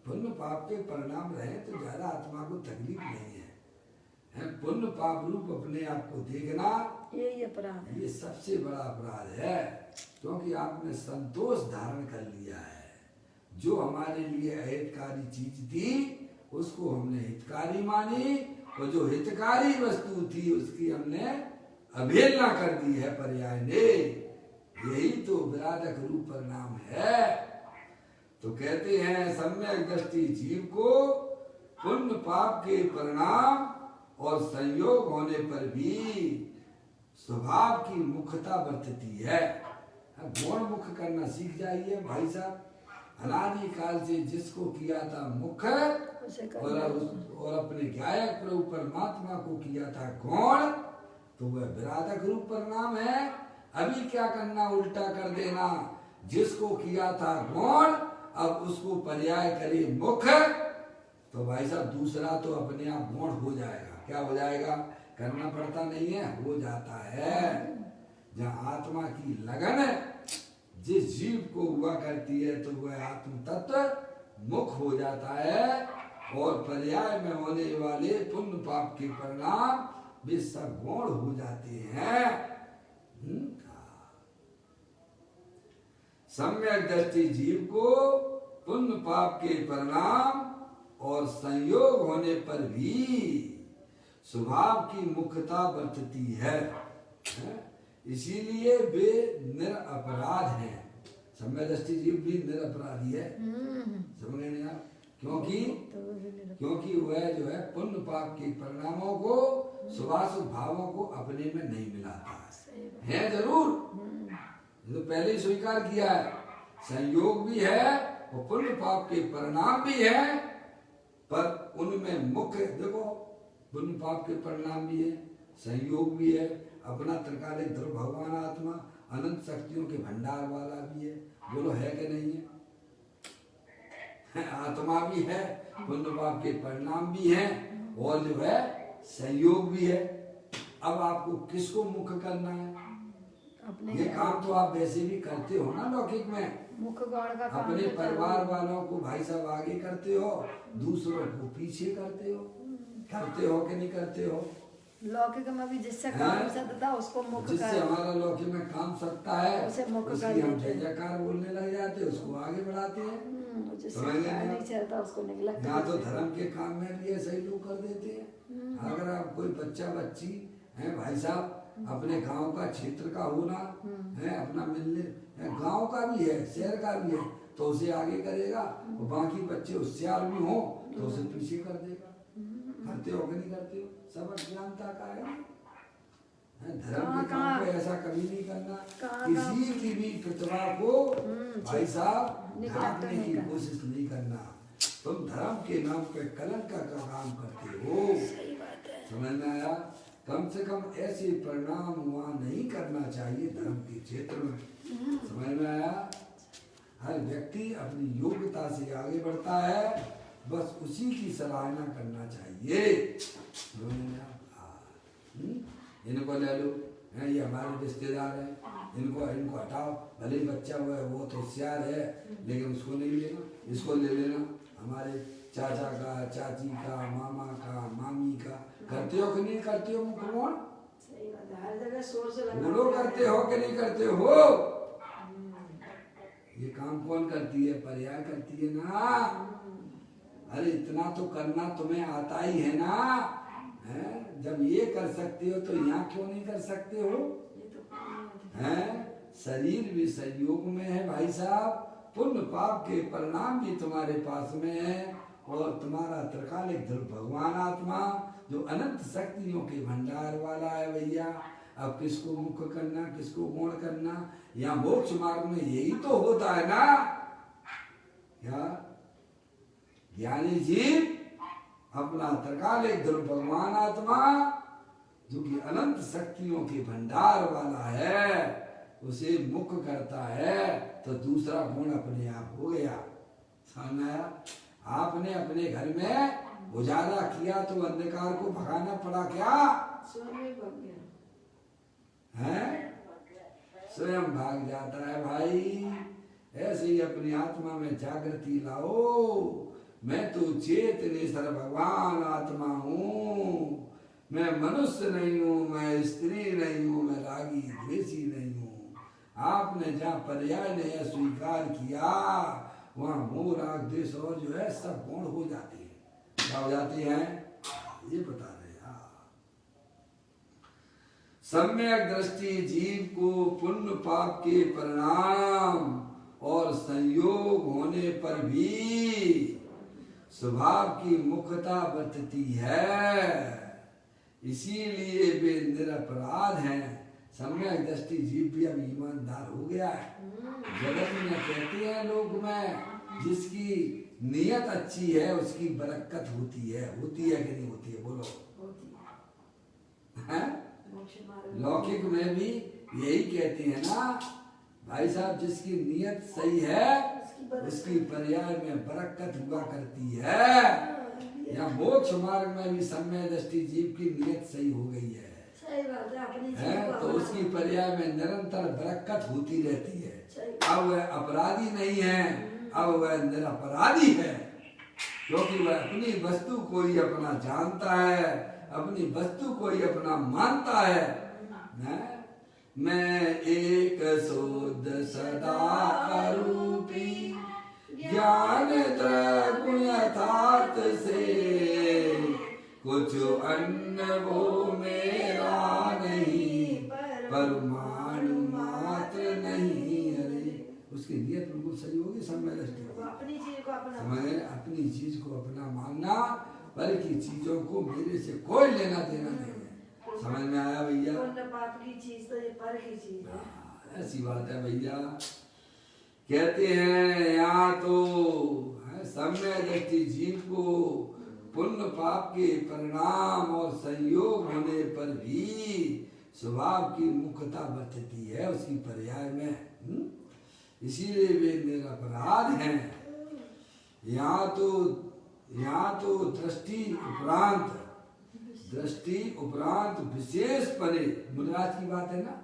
पुण्य पाप के परिणाम रहे तो ज्यादा आत्मा को तकलीफ नहीं है, पुण्य पाप रूप अपने आप को देखना यही अपराध है। ये सबसे बड़ा अपराध है, क्योंकि आपने संतोष धारण कर लिया है। जो हमारे लिए अहितकारी चीज थी उसको हमने हितकारी मानी, और जो हितकारी वस्तु थी उसकी हमने अवहेलना कर दी है पर्याय ने। यही तो विराधक रूप परिणाम है। तो कहते हैं सम्यक दृष्टि जीव को पुण्य पाप के परिणाम और संयोग होने पर भी स्वभाव की मुखता बरतती है। गौण मुख करना सीख जाइए भाई साहब। अनादि काल से जिसको किया था मुख और अपने गायक प्रभु परमात्मा को किया था गौण, तो वह विराधक रूप परिणाम है। अभी क्या करना, उल्टा कर देना, जिसको किया था गौण अब उसको पर्याय करे मुख, तो भाई साहब दूसरा तो अपने आप गौण हो जाएगा। क्या हो जाएगा, करना पड़ता नहीं है, हो जाता है। जहाँ आत्मा की लगन जिस जीव को हुआ करती है तो वह आत्म तत्व मुख हो जाता है, और पर्याय में होने वाले पुण्य पाप के परिणाम वे सब गौण हो जाते हैं। सम्यक दृष्टि जीव को पुण्य पाप के परिणाम और संयोग होने पर भी स्वभाव की मुखता बरतती है, इसीलिए वे निरपराध हैं। सम्यक दृष्टि जीव भी निरपराधी है, समझ नहीं आप। क्योंकि वह जो है पुण्य पाप के परिणामों को शुभाशुभ भावों को अपने में नहीं मिलाता है जरूर, तो पहले ही स्वीकार किया है। संयोग भी है और पुण्य पाप के परिणाम भी है, पर उनमें मुख्य देखो पुण्य पाप के परिणाम भी है, संयोग भी है। अपना त्रिकालिक ध्रुव भगवान आत्मा अनंत शक्तियों के भंडार वाला भी है, बोलो है कि नहीं है। आत्मा भी है, पुण्य पाप के परिणाम भी है, और जो है संयोग भी है। अब आपको किसको मुख करना है, ये काम तो आप वैसे भी करते हो ना लौकिक में, मुख गौण का काम अपने परिवार वालों को भाई साहब आगे करते हो, दूसरों को पीछे करते हो कि नहीं करते हो। लौकिक में भी जिससे काम सकता उसको मुख जिससे हमारा लौकिक में काम सकता है उसे मुख कर उसकी हम जय जयकार बोलने लग जाते, उसको आगे बढ़ाते हैं। नहीं चलता उसको निकला। यहाँ तो धर्म के काम में भी ऐसे ही लोग कर देते हैं। अगर आप कोई बच्चा बच्ची है भाई साहब, अपने गांव का क्षेत्र का होना है, अपना मिलने गांव का भी है शहर का भी है, तो उसे आगे करेगा, और बाकी बच्चे होशियार भी हो तो उसे पीछे कर देगा। करते हो कि नहीं करते हो, सब अज्ञानता का है। धर्म के काम पे ऐसा कभी नहीं करना, किसी की भी प्रतिभा को भाई साहब ढांकने की कोशिश नहीं करना। तुम धर्म के नाम पे कलंक का काम करते हो, समझ में आया। कम से कम ऐसे परिणाम वहाँ नहीं करना चाहिए धर्म के क्षेत्र में, समझ में आया। हर व्यक्ति अपनी योग्यता से आगे बढ़ता है, बस उसी की सराहना करना चाहिए। इनको ले लो, ये हमारे रिश्तेदार हैं, इनको हटाओ, भले ही बच्चा हुआ है वो तो होशियार है, लेकिन उसको नहीं लेना, इसको ले लेना। हमारे चाचा का, चाची का, मामा का, मामी का करते हो कि नहीं करते हो मुख्यमोहन? बोलो करते हो कि नहीं करते हो? ये काम कौन करती है? पर्याय करती है ना। अरे इतना तो करना तुम्हें आता ही है ना, है? जब ये कर सकते हो तो यहाँ क्यों नहीं कर सकते हो? हैं? शरीर भी संयोग में है भाई साहब, पुण्य पाप के परिणाम भी तुम्हारे पास में है, और तुम्हारा त्रिकालिक ध्रुव भगवान आत्मा जो अनंत शक्तियों के भंडार वाला है भैया। अब किसको मुख करना, किसको गौण करना, या मोक्ष मार्ग में यही तो होता है ना। क्या ज्ञानी जीव अपना त्रिकालिक ध्रुव भगवान आत्मा जो कि अनंत शक्तियों के भंडार वाला है, उसे मुख करता है तो दूसरा गुण अपने आप हो गया। समझ में आया? आपने अपने घर में उजाला किया तो अंधकार को भगाना पड़ा क्या? है? स्वयं भाग जाता है भाई। ऐसे ही अपनी आत्मा में जागृति लाओ। मैं तो चेतनेश्वर भगवान आत्मा हूँ, मैं मनुष्य नहीं हूँ, मैं स्त्री नहीं हूँ, मैं रागी द्वेषी नहीं हूँ। आपने जहाँ पर्याय ने स्वीकार किया वहाँ मोह राग द्वेष और जो है सब गुण हो जाते हैं। क्या हो जाते हैं ये बता रहे हैं। सम्यक दृष्टि जीव को पुण्य पाप के परिणाम और संयोग होने पर भी स्वभाव की मुखता बरतती है, इसीलिए वे निरपराध हैं। सम्यक दृष्टि जीव भी अब ईमानदार हो गया है। जगत में कहते हैं लोग में जिसकी नियत अच्छी है उसकी बरकत होती है कि नहीं होती है? बोलो। है? लौकिक में भी यही कहते हैं ना भाई साहब, जिसकी नियत सही है उसकी पर्याय में बरकत हुआ करती है। या मोक्ष मार्ग में भी सम्यक दृष्टि जीव की नियत सही हो गई है, तो उसकी पर्याय में निरंतर बरकत होती रहती है। अब वह अपराधी नहीं है, अब वह निरपराधी है, क्योंकि वह अपनी वस्तु को ही अपना जानता है, अपनी वस्तु को ही अपना मानता है। मैं एक शुद्ध सदा अरूपी ज्ञान त्रैगुण यथार्थ से, कुछ अन्न वो मेरा नहीं, परमाणु मात्र नहीं। अरे उसकी नियत बिल्कुल सही होगी। सम्यक दृष्टि अपनी चीज को अपना मानना, पर की चीजों को मेरे से कोई लेना देना नहीं है। समझ में आया भैया? पाप की चीज तो ये पर की चीज है। ऐसी बात है भैया। कहते हैं यहाँ तो सम्यक दृष्टि जीव को पुण्य पाप के परिणाम और संयोग होने पर भी स्वभाव की मुखता बरतती है उसकी पर्याय में, इसीलिए वे निरपराध हैं। यहाँ तो दृष्टि उपरांत विशेष परे, मुनराज की बात है ना,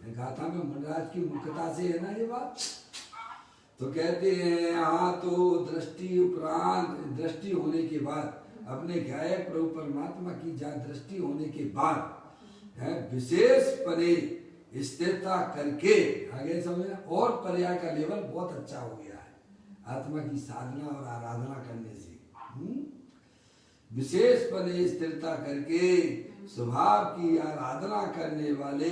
गाथा में मुनराज की मुख्यता से है ना ये बात। तो कहते हैं यहाँ तो दृष्टि उपरांत, दृष्टि होने के बाद, अपने गायक प्रभु परमात्मा की जहाँ दृष्टि होने के बाद है विशेष परे स्थिरता करके, आगे समझना, और पर्याय का लेवल बहुत अच्छा हो गया है आत्मा की साधना और आराधना करने से। विशेष परे स्थिरता करके स्वभाव की आराधना करने वाले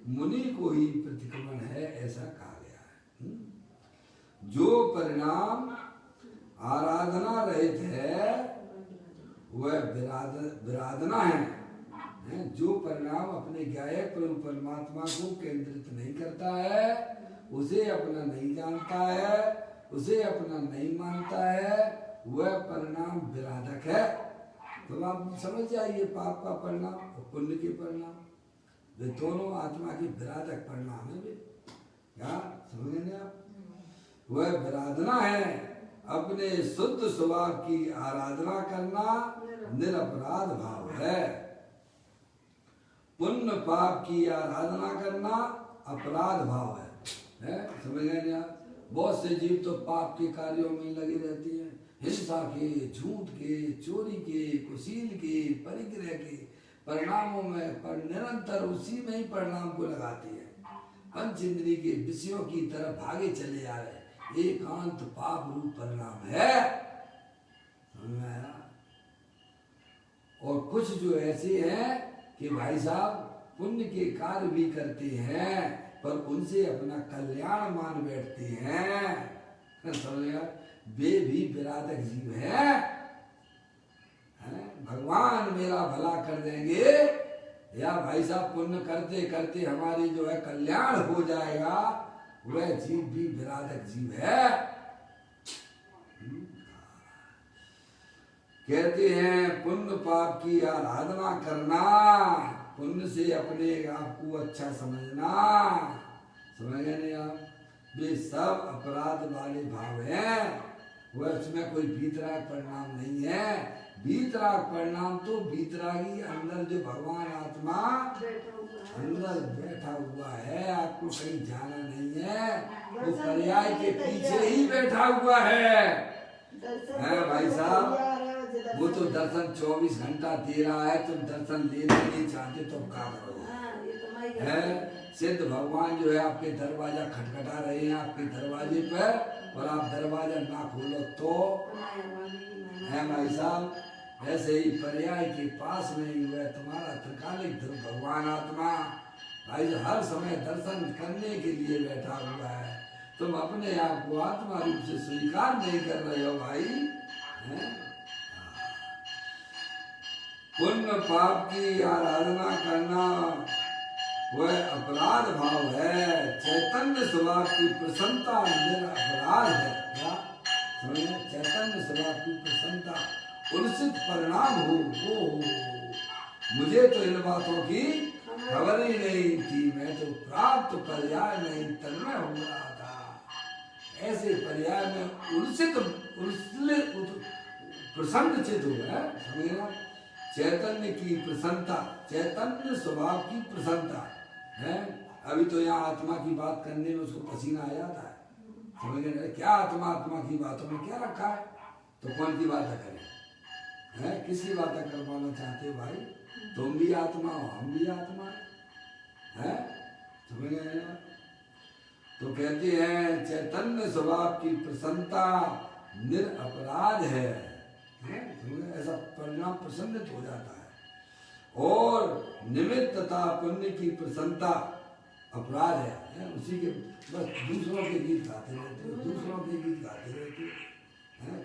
मुनि को ही प्रतिक्रमण है, ऐसा कहा गया है। जो परिणाम आराधना रहित है वह विराधना है। जो परिणाम अपने गायक प्रभु परमात्मा को केंद्रित नहीं करता है, उसे अपना नहीं जानता है, उसे अपना नहीं मानता है, वह परिणाम विराधक है। तो आप समझ जाइए, पाप का परिणाम और पुण्य के परिणाम वे दोनों आत्मा के विराधक परिणाम है। क्या समझेंगे आप? वह विराधना है, अपने शुद्ध स्वभाव की आराधना करना निरपराध भाव है। पुण्य पाप की आराधना करना अपराध भाव है। समझ गए आप? बहुत से जीव तो पाप के कार्यों में लगे रहती हैं, हिंसा के, झूठ के, चोरी के, कुशील के, परिग्रह के परिणामों में पर निरंतर उसी में ही परिणाम को लगाते हैं। पंच इंद्रिय के विषयों की तरफ भागे चले जा रहे, एकांत पाप रूप परिणाम है। समझ में आया? और कुछ जो ऐसे हैं कि भाई साहब पुण्य के कार्य भी करते हैं पर उनसे अपना कल्याण मान बैठते हैं। समझ, वे भी विराधक जीव हैं। भगवान मेरा भला कर देंगे, या भाई साहब पुण्य करते करते हमारी जो है कल्याण हो जाएगा, वह जीव भी विराधक जीव है। कहते हैं पुण्य पाप की आराधना करना, पुण्य से अपने आप को अच्छा समझना, समझ गए नहीं आप? वे सब अपराध वाले भाव हैं, वह उसमें कोई वीतराग परिणाम नहीं है। वीतराग परिणाम तो वीतरागी अंदर जो भगवान आत्मा अंदर बैठा हुआ है, आपको कहीं जाना नहीं है, वो पर्याय के पीछे ही बैठा हुआ है भाई साहब। वो तो दर्शन 24 घंटा दे रहा है, तुम दर्शन लेना नहीं चाहते तो क्या करोगे? है सिद्ध भगवान जो है आपके दरवाजा खटखटा रहे हैं आपके दरवाजे पर, और आप दरवाजा ना खोलो तो है भाई साहब। ऐसे ही पर्याय के पास में ही हुआ तुम्हारा त्रिकालिक ध्रुव भगवान आत्मा भाई जो हर समय दर्शन करने के लिए बैठा हुआ है। तुम अपने आप को आत्मा रूप से स्वीकार नहीं कर रहे हो भाई, है? पुण्य पाप की आराधना करना वह अपराध भाव है। चैतन्य स्वभाव की प्रसन्नता निरपराध है। क्या समझे? चैतन्य स्वभाव की प्रसन्नता उचित परिणाम हो। मुझे तो इन बातों की खबर ही नहीं थी, मैं तो प्राप्त पर्याय में ही तन्मय हो रहा था। ऐसे पर्याय में उचित प्रसन्न चित हुआ, समझना? चैतन्य की प्रसन्नता, चैतन्य स्वभाव की प्रसन्नता है। अभी तो यहाँ आत्मा की बात करने में उसको पसीना आ जाता है, समझ गए? क्या आत्मा की बातों में क्या रखा है? तो कौन की बातें करें? है किसकी बातें करवाना चाहते हो भाई? तुम भी आत्मा हो, हम भी आत्मा है, समझ गए? तो कहते हैं चैतन्य स्वभाव की प्रसन्नता निरपराध है, ऐसा परिणाम प्रसन्नित हो जाता है। और निमित्तता पुण्य की प्रसन्नता अपराध है। उसी के बस दूसरों के गीत गाते रहते हो, दूसरों के गीत गाते रहते हो,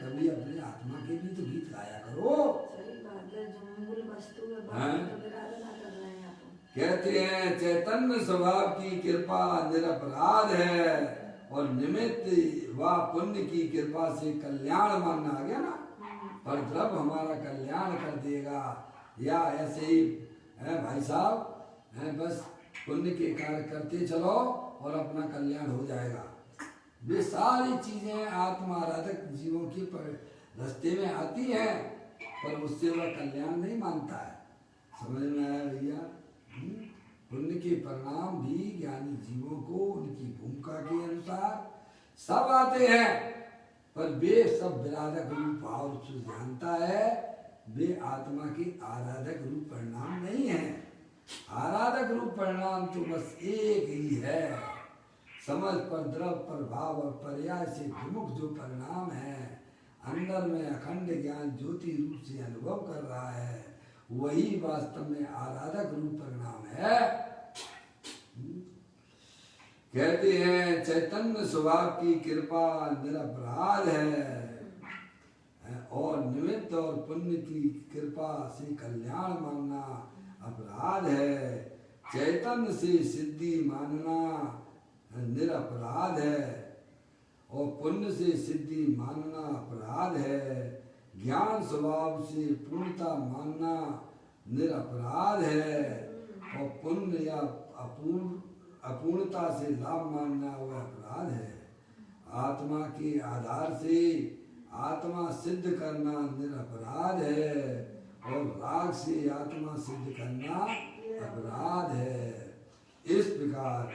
कभी अपने आत्मा के भी तो गीत गाया करो। सही बात है, जो मूल वस्तु है तो विराधना कर रहे हैं आप। कहते हैं चैतन्य स्वभाव की कृपा निरपराध है, और निमित्त व पुण्य की कृपा से कल्याण मानना आ गया ना, पर द्रव्य हमारा कल्याण कर देगा, या ऐसे ही है भाई साहब, है बस पुण्य के कार्य करते चलो और अपना कल्याण हो जाएगा। वे सारी चीजें आत्मा आराधक जीवों के रास्ते में आती हैं, पर उससे वह कल्याण नहीं मानता है। समझ में आया भैया? पुण्य के परिणाम भी ज्ञानी जीवों को उनकी भूमिका के अनुसार सब आते हैं, पर वे सब विराधक रूप भाव से जानता है, वे आत्मा के आराधक रूप परिणाम नहीं है। आराधक रूप परिणाम तो बस एक ही है, समझ पर द्रव पर भाव और पर्याय से विमुख जो परिणाम है, अंदर में अखंड ज्ञान ज्योति रूप से अनुभव कर रहा है, वही वास्तव में आराधक रूप परिणाम है। कहते हैं चैतन्य स्वभाव की कृपा निरपराध है, और निमित्त और पुण्य की कृपा से कल्याण मानना अपराध है। चैतन्य से सिद्धि मानना निरपराध है, और पुण्य से सिद्धि मानना अपराध है। ज्ञान स्वभाव से पूर्णता मानना निरपराध है, और पुण्य या अपूर्णता से लाभ मानना वह अपराध है। आत्मा के आधार से आत्मा सिद्ध करना निरपराध है, और राग से आत्मा सिद्ध करना अपराध है। इस प्रकार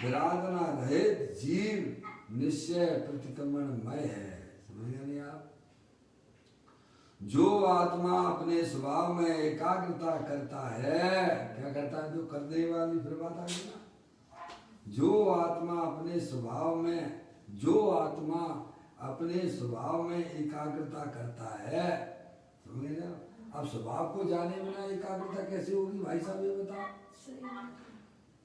विराधना रहित जीव निश्चय प्रतिक्रमणमय है। समझ गए नहीं आप? जो आत्मा अपने स्वभाव में एकाग्रता करता है, क्या करता है? जो करने वाली फिर बात आ गई ना, जो आत्मा अपने स्वभाव में, जो आत्मा अपने स्वभाव में एकाग्रता करता है, समझ गए ना? अब स्वभाव को जाने बिना एकाग्रता कैसे होगी भाई साहब, ये बताओ।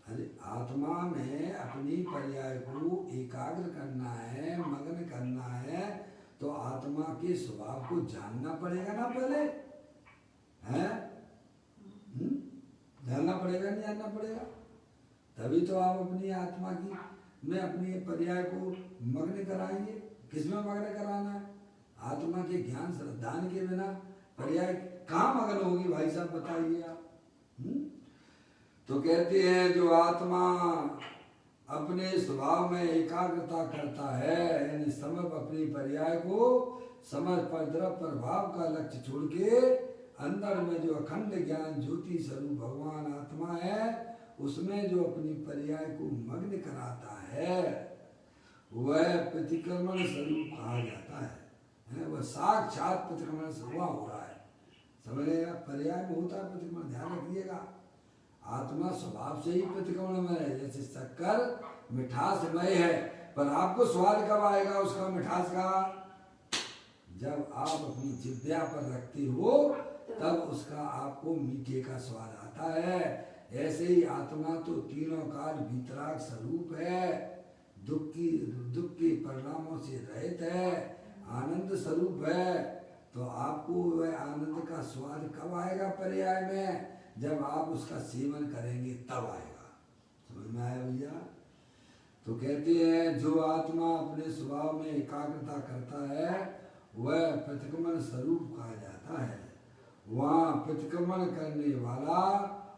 अरे आत्मा में अपनी पर्याय को एकाग्र करना है, मग्न करना है, तो आत्मा के स्वभाव को जानना पड़ेगा ना पहले, हैं? जानना पड़ेगा, नहीं जानना पड़ेगा? तभी तो आप अपनी आत्मा की में अपनी पर्याय को मग्न कराएंगे। किसमें मग्न कराना है? आत्मा के ज्ञान श्रद्धान के बिना पर्याय कहाँ मग्न होगी भाई साहब, बताइए आप। तो कहते हैं जो आत्मा अपने स्वभाव में एकाग्रता करता है, यानी समय अपनी पर्याय को समय पर द्रव प्रभाव का लक्ष्य छोड़ के अंदर में जो अखंड ज्ञान ज्योति स्वरूप भगवान आत्मा है उसमें जो अपनी पर्याय को मग्न कराता है वह प्रतिक्रमण स्वरूप कहा जाता है। वह साक्षात प्रतिक्रमण से हुआ हो रहा है, समझेगा। पर्याय में होता है प्रतिक्रमण, ध्यान रखिएगा। आत्मा स्वभाव से ही प्रतिक्रमण में है, जैसे शक्कर मिठासमय है, पर आपको स्वाद कब आएगा उसका मिठास का, जब आप अपनी जिह्वा पर रखते हो तब उसका आपको मीठे का स्वाद आता है। ऐसे ही आत्मा तो तीनों काल वितराग स्वरूप है, दुख के परिणामों से रहित है, आनंद स्वरूप है। तो आपको वह आनंद का स्वाद कब आएगा पर्याय में, जब आप उसका सेवन करेंगे तब आएगा। समझ में आया भैया। तो कहते हैं जो आत्मा अपने स्वभाव में एकाग्रता करता है वह प्रतिक्रमण स्वरूप कहा जाता है। वहाँ प्रतिक्रमण करने वाला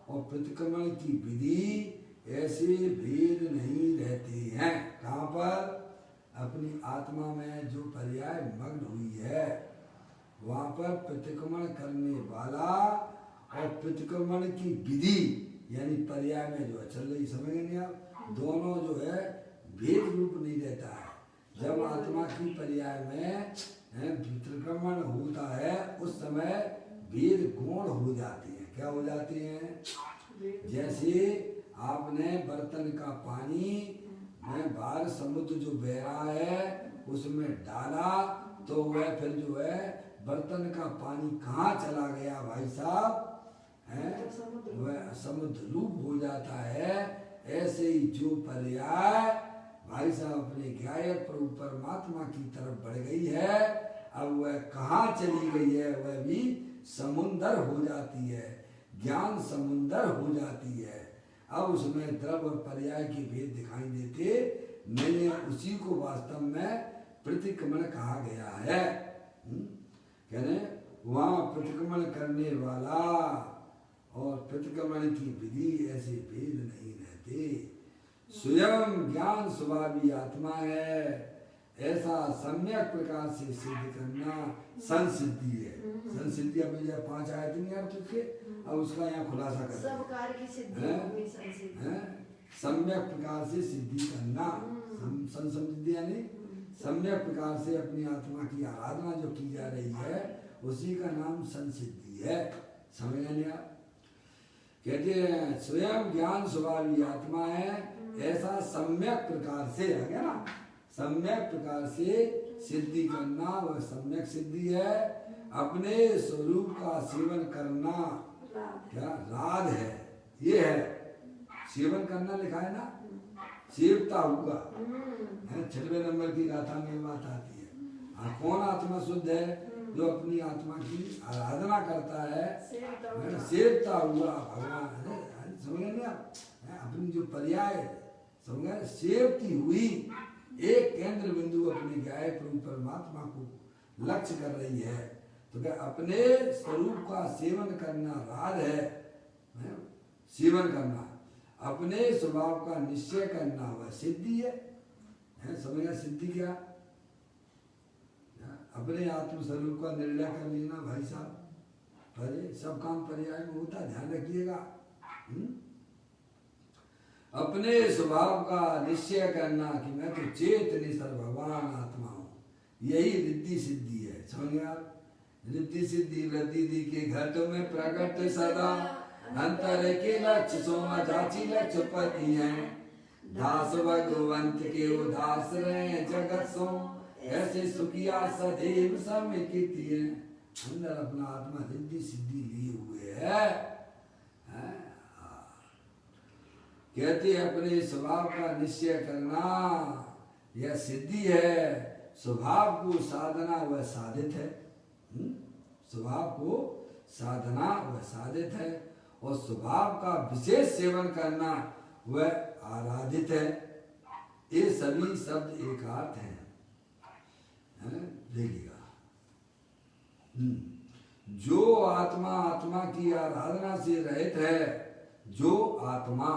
और प्रतिक्रमण की विधि ऐसे भेद नहीं रहते हैं। कहाँ पर, अपनी आत्मा में जो पर्याय मग्न हुई है वहाँ पर प्रतिक्रमण करने वाला और प्रतिक्रमण की विधि यानी पर्याय में जो चल रही, समझ नहीं आप, दोनों जो है भेद रूप नहीं रहता है। जब आत्मा की पर्याय में प्रतिक्रमण होता है उस समय भेद गौण हो जाती है। क्या हो जाती हैं, जैसे आपने बर्तन का पानी में बाहर समुद्र जो बह रहा है उसमें डाला तो वह फिर जो है बर्तन का पानी कहाँ चला गया भाई साहब, वह समुद्र रूप हो जाता है। ऐसे ही जो पर्याय भाई साहब अपने ज्ञाय प्रभु परमात्मा की तरफ बढ़ गई है, अब वह कहाँ चली गई है, वह भी समुंदर हो जाती है, ज्ञान समुंदर हो जाती है। अब उसमें द्रव और पर्याय के भेद दिखाई देते नहीं है, उसी को वास्तव में प्रतिक्रमण कहा गया है। कहने वहाँ प्रतिक्रमण करने वाला और प्रतिक्रमण की विधि ऐसे भेद नहीं रहते। स्वयं ज्ञान स्वभावी आत्मा है, ऐसा सम्यक प्रकार से सिद्ध करना संसिद्धि है। संसिद्धि अब 5 आयत नहीं है तुझे, अब उसका यहाँ खुलासा कर सब कार्य की सिद्धि होगी संसिद्धि। सम्यक प्रकार से सिद्धि करना, संसिद्धि यानी सम्यक प्रकार से अपनी आत्मा की आराधना जो की जा रही है उसी का नाम संसिद्धि है। समझ नहीं आप, कहते हैं स्वयं ज्ञान स्वभावी आत्मा है, ऐसा सम्यक प्रकार से, आ गया ना, सम्यक प्रकार से सिद्धि करना वह सम्यक सिद्धि है। अपने स्वरूप का सेवन करना क्या राध है, ये है सेवन करना, लिखा है ना, सेवता हुआ है। 6वें नंबर की गाथा में बात आती है। कौन आत्मा शुद्ध है, जो अपनी आत्मा की आराधना करता है, सेवता हुआ भगवान। समझ नहीं आप, अपनी जो पर्याय समझ सेवती हुई एक केंद्र बिंदु अपने ज्ञाय प्रभु परमात्मा को लक्ष्य कर रही है। तो क्या अपने स्वरूप का सेवन करना राध है, सेवन करना, अपने स्वभाव का निश्चय करना वह सिद्धि है। समझा सिद्धि क्या, अपने आत्म स्वरूप का निर्णय कर लेना भाई साहब। अरे सब काम पर्याय में होता, ध्यान रखिएगा। अपने स्वभाव का निश्चय करना कि मैं तो चेतनी सर भगवान आत्मा हूँ, यही रिद्धि सिद्धि है। समझ गए आप, रिद्धि सिद्धि लद्दी के घट में प्रकट सदा, अंतर के लक्ष्य सोमा जाची लक्ष्य पति है, दास भगवंत के उदास रहे जगत सो, ऐसे सुखिया सदैव समिति है। अंदर अपना आत्मा रिद्धि सिद्धि लिए हुए है। कहते हैं अपने स्वभाव का निश्चय करना यह सिद्धि है। स्वभाव को साधना वह साधित है, स्वभाव को साधना वह साधित है, और स्वभाव का विशेष सेवन करना वह आराधित है। ये सभी शब्द एक अर्थ हैं, देखिएगा। जो आत्मा आत्मा की आराधना से रहित है, जो आत्मा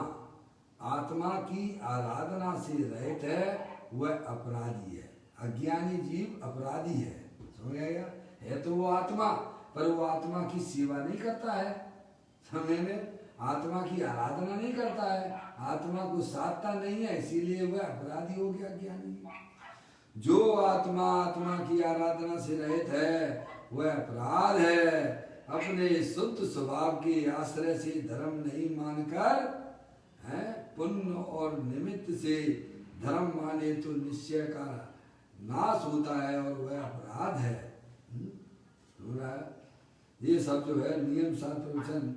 आत्मा की आराधना से रहित है वह अपराधी है। अज्ञानी जीव अपराधी है, समझ आएगा? है तो वो आत्मा, पर वो आत्मा की सेवा नहीं करता है, समझ में? आत्मा की आराधना नहीं करता है, आत्मा को साधता नहीं है, इसीलिए वह अपराधी हो गया, ज्ञानी। जो आत्मा आत्मा की आराधना से रहित है वह अपराध है। अपने शुद्ध स्वभाव के आश्रय से धर्म नहीं मानकर है, पुण्य और निमित्त से धर्म माने तो निश्चय का नाश होता है और वह अपराध है। ये सब जो है नियम शास्त्र वचन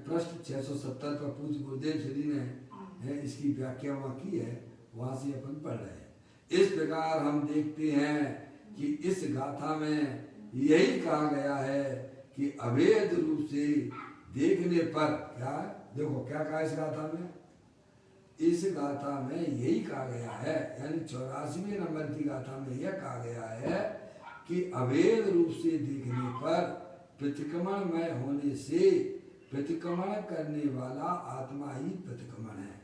पृष्ठ 670 पर पूज्य गुरुदेव श्री ने इसकी व्याख्या वहाँ की है, वहां से अपन पढ़ रहे हैं। इस प्रकार हम देखते हैं कि इस गाथा में यही कहा गया है कि अभेद रूप से देखने पर क्या, देखो क्या कहा इस गाथा में, इस गाथा में यही कहा गया है, यानी 84वें नंबर की गाथा में यह कहा गया है कि अभेद रूप से देखने पर प्रतिक्रमणमय होने से प्रतिक्रमण करने वाला आत्मा ही प्रतिक्रमण है,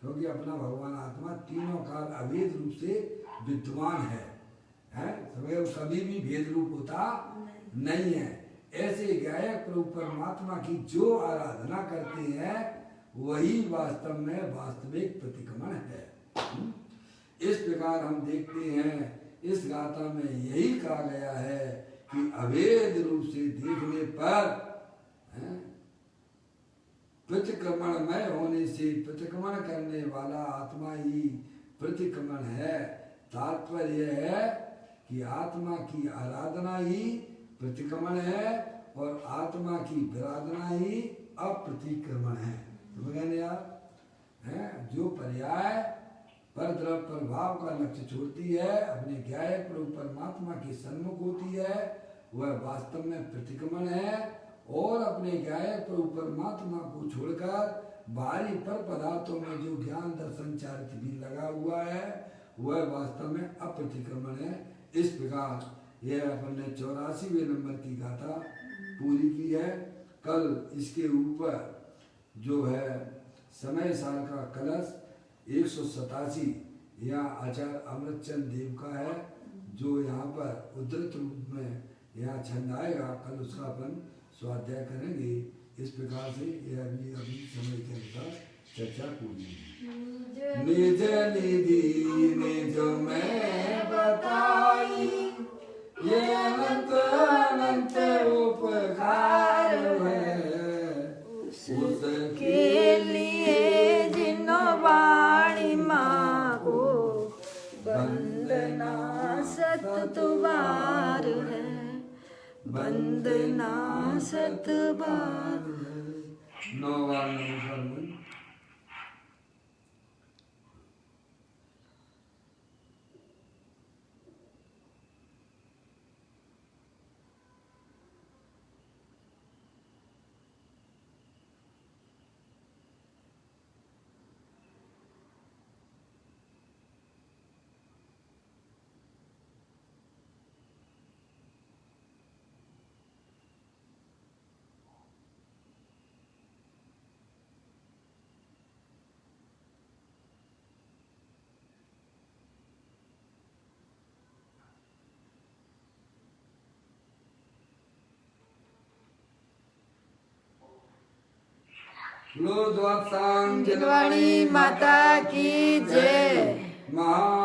क्योंकि अपना भगवान आत्मा तीनों काल अभेद रूप से विद्वान है, समझे? कभी भी भेद रूप होता नहीं है। ऐसे गायक प्रभु परमात्मा की जो आराधना करते हैं वही वास्तव में वास्तविक प्रतिक्रमण है। इस प्रकार हम देखते हैं इस गाथा में यही कहा गया है कि अभेद रूप से देखने पर प्रतिक्रमणमय होने से प्रतिक्रमण करने वाला आत्मा ही प्रतिक्रमण है। तात्पर्य है कि आत्मा की आराधना ही प्रतिक्रमण है और आत्मा की विराधना ही अप्रतिक्रमण है। समझे यार? जो पर्याय पर द्रव्य प्रभाव का लक्ष्य छोड़ती है, अपने ज्ञाय प्रभु परमात्मा के सन्मुख होती है, वह वास्तव में प्रतिक्रमण है। और अपने ज्ञाय प्रभु परमात्मा को छोड़कर बाहरी पर पदार्थों में जो ज्ञान दर्शन चारित्र भी लगा हुआ है वह वास्तव में अप्रतिक्रमण है। इस प्रकार यह अपन ने 84वें नंबर की गाथा पूरी की है। कल इसके ऊपर जो है समय साल का कलश 187 यहाँ आचार्य अमृतचंद देव का है, जो यहाँ पर उद्धृत रूप में यहाँ छंद आएगा। कल उसका अपन स्वाध्याय करेंगे। इस प्रकार से यह अभी समय के अनुसार चर्चा पूरी है। निज निधि निज में बताई ये अनंत अनंत उपकार है, उसके लिए जिन वाणी माँ को वंदना सतबार है, वंदना सतबार है। 9 बार नमस्कार। लो द्वादशांग जिनवाणी माता की जय। महा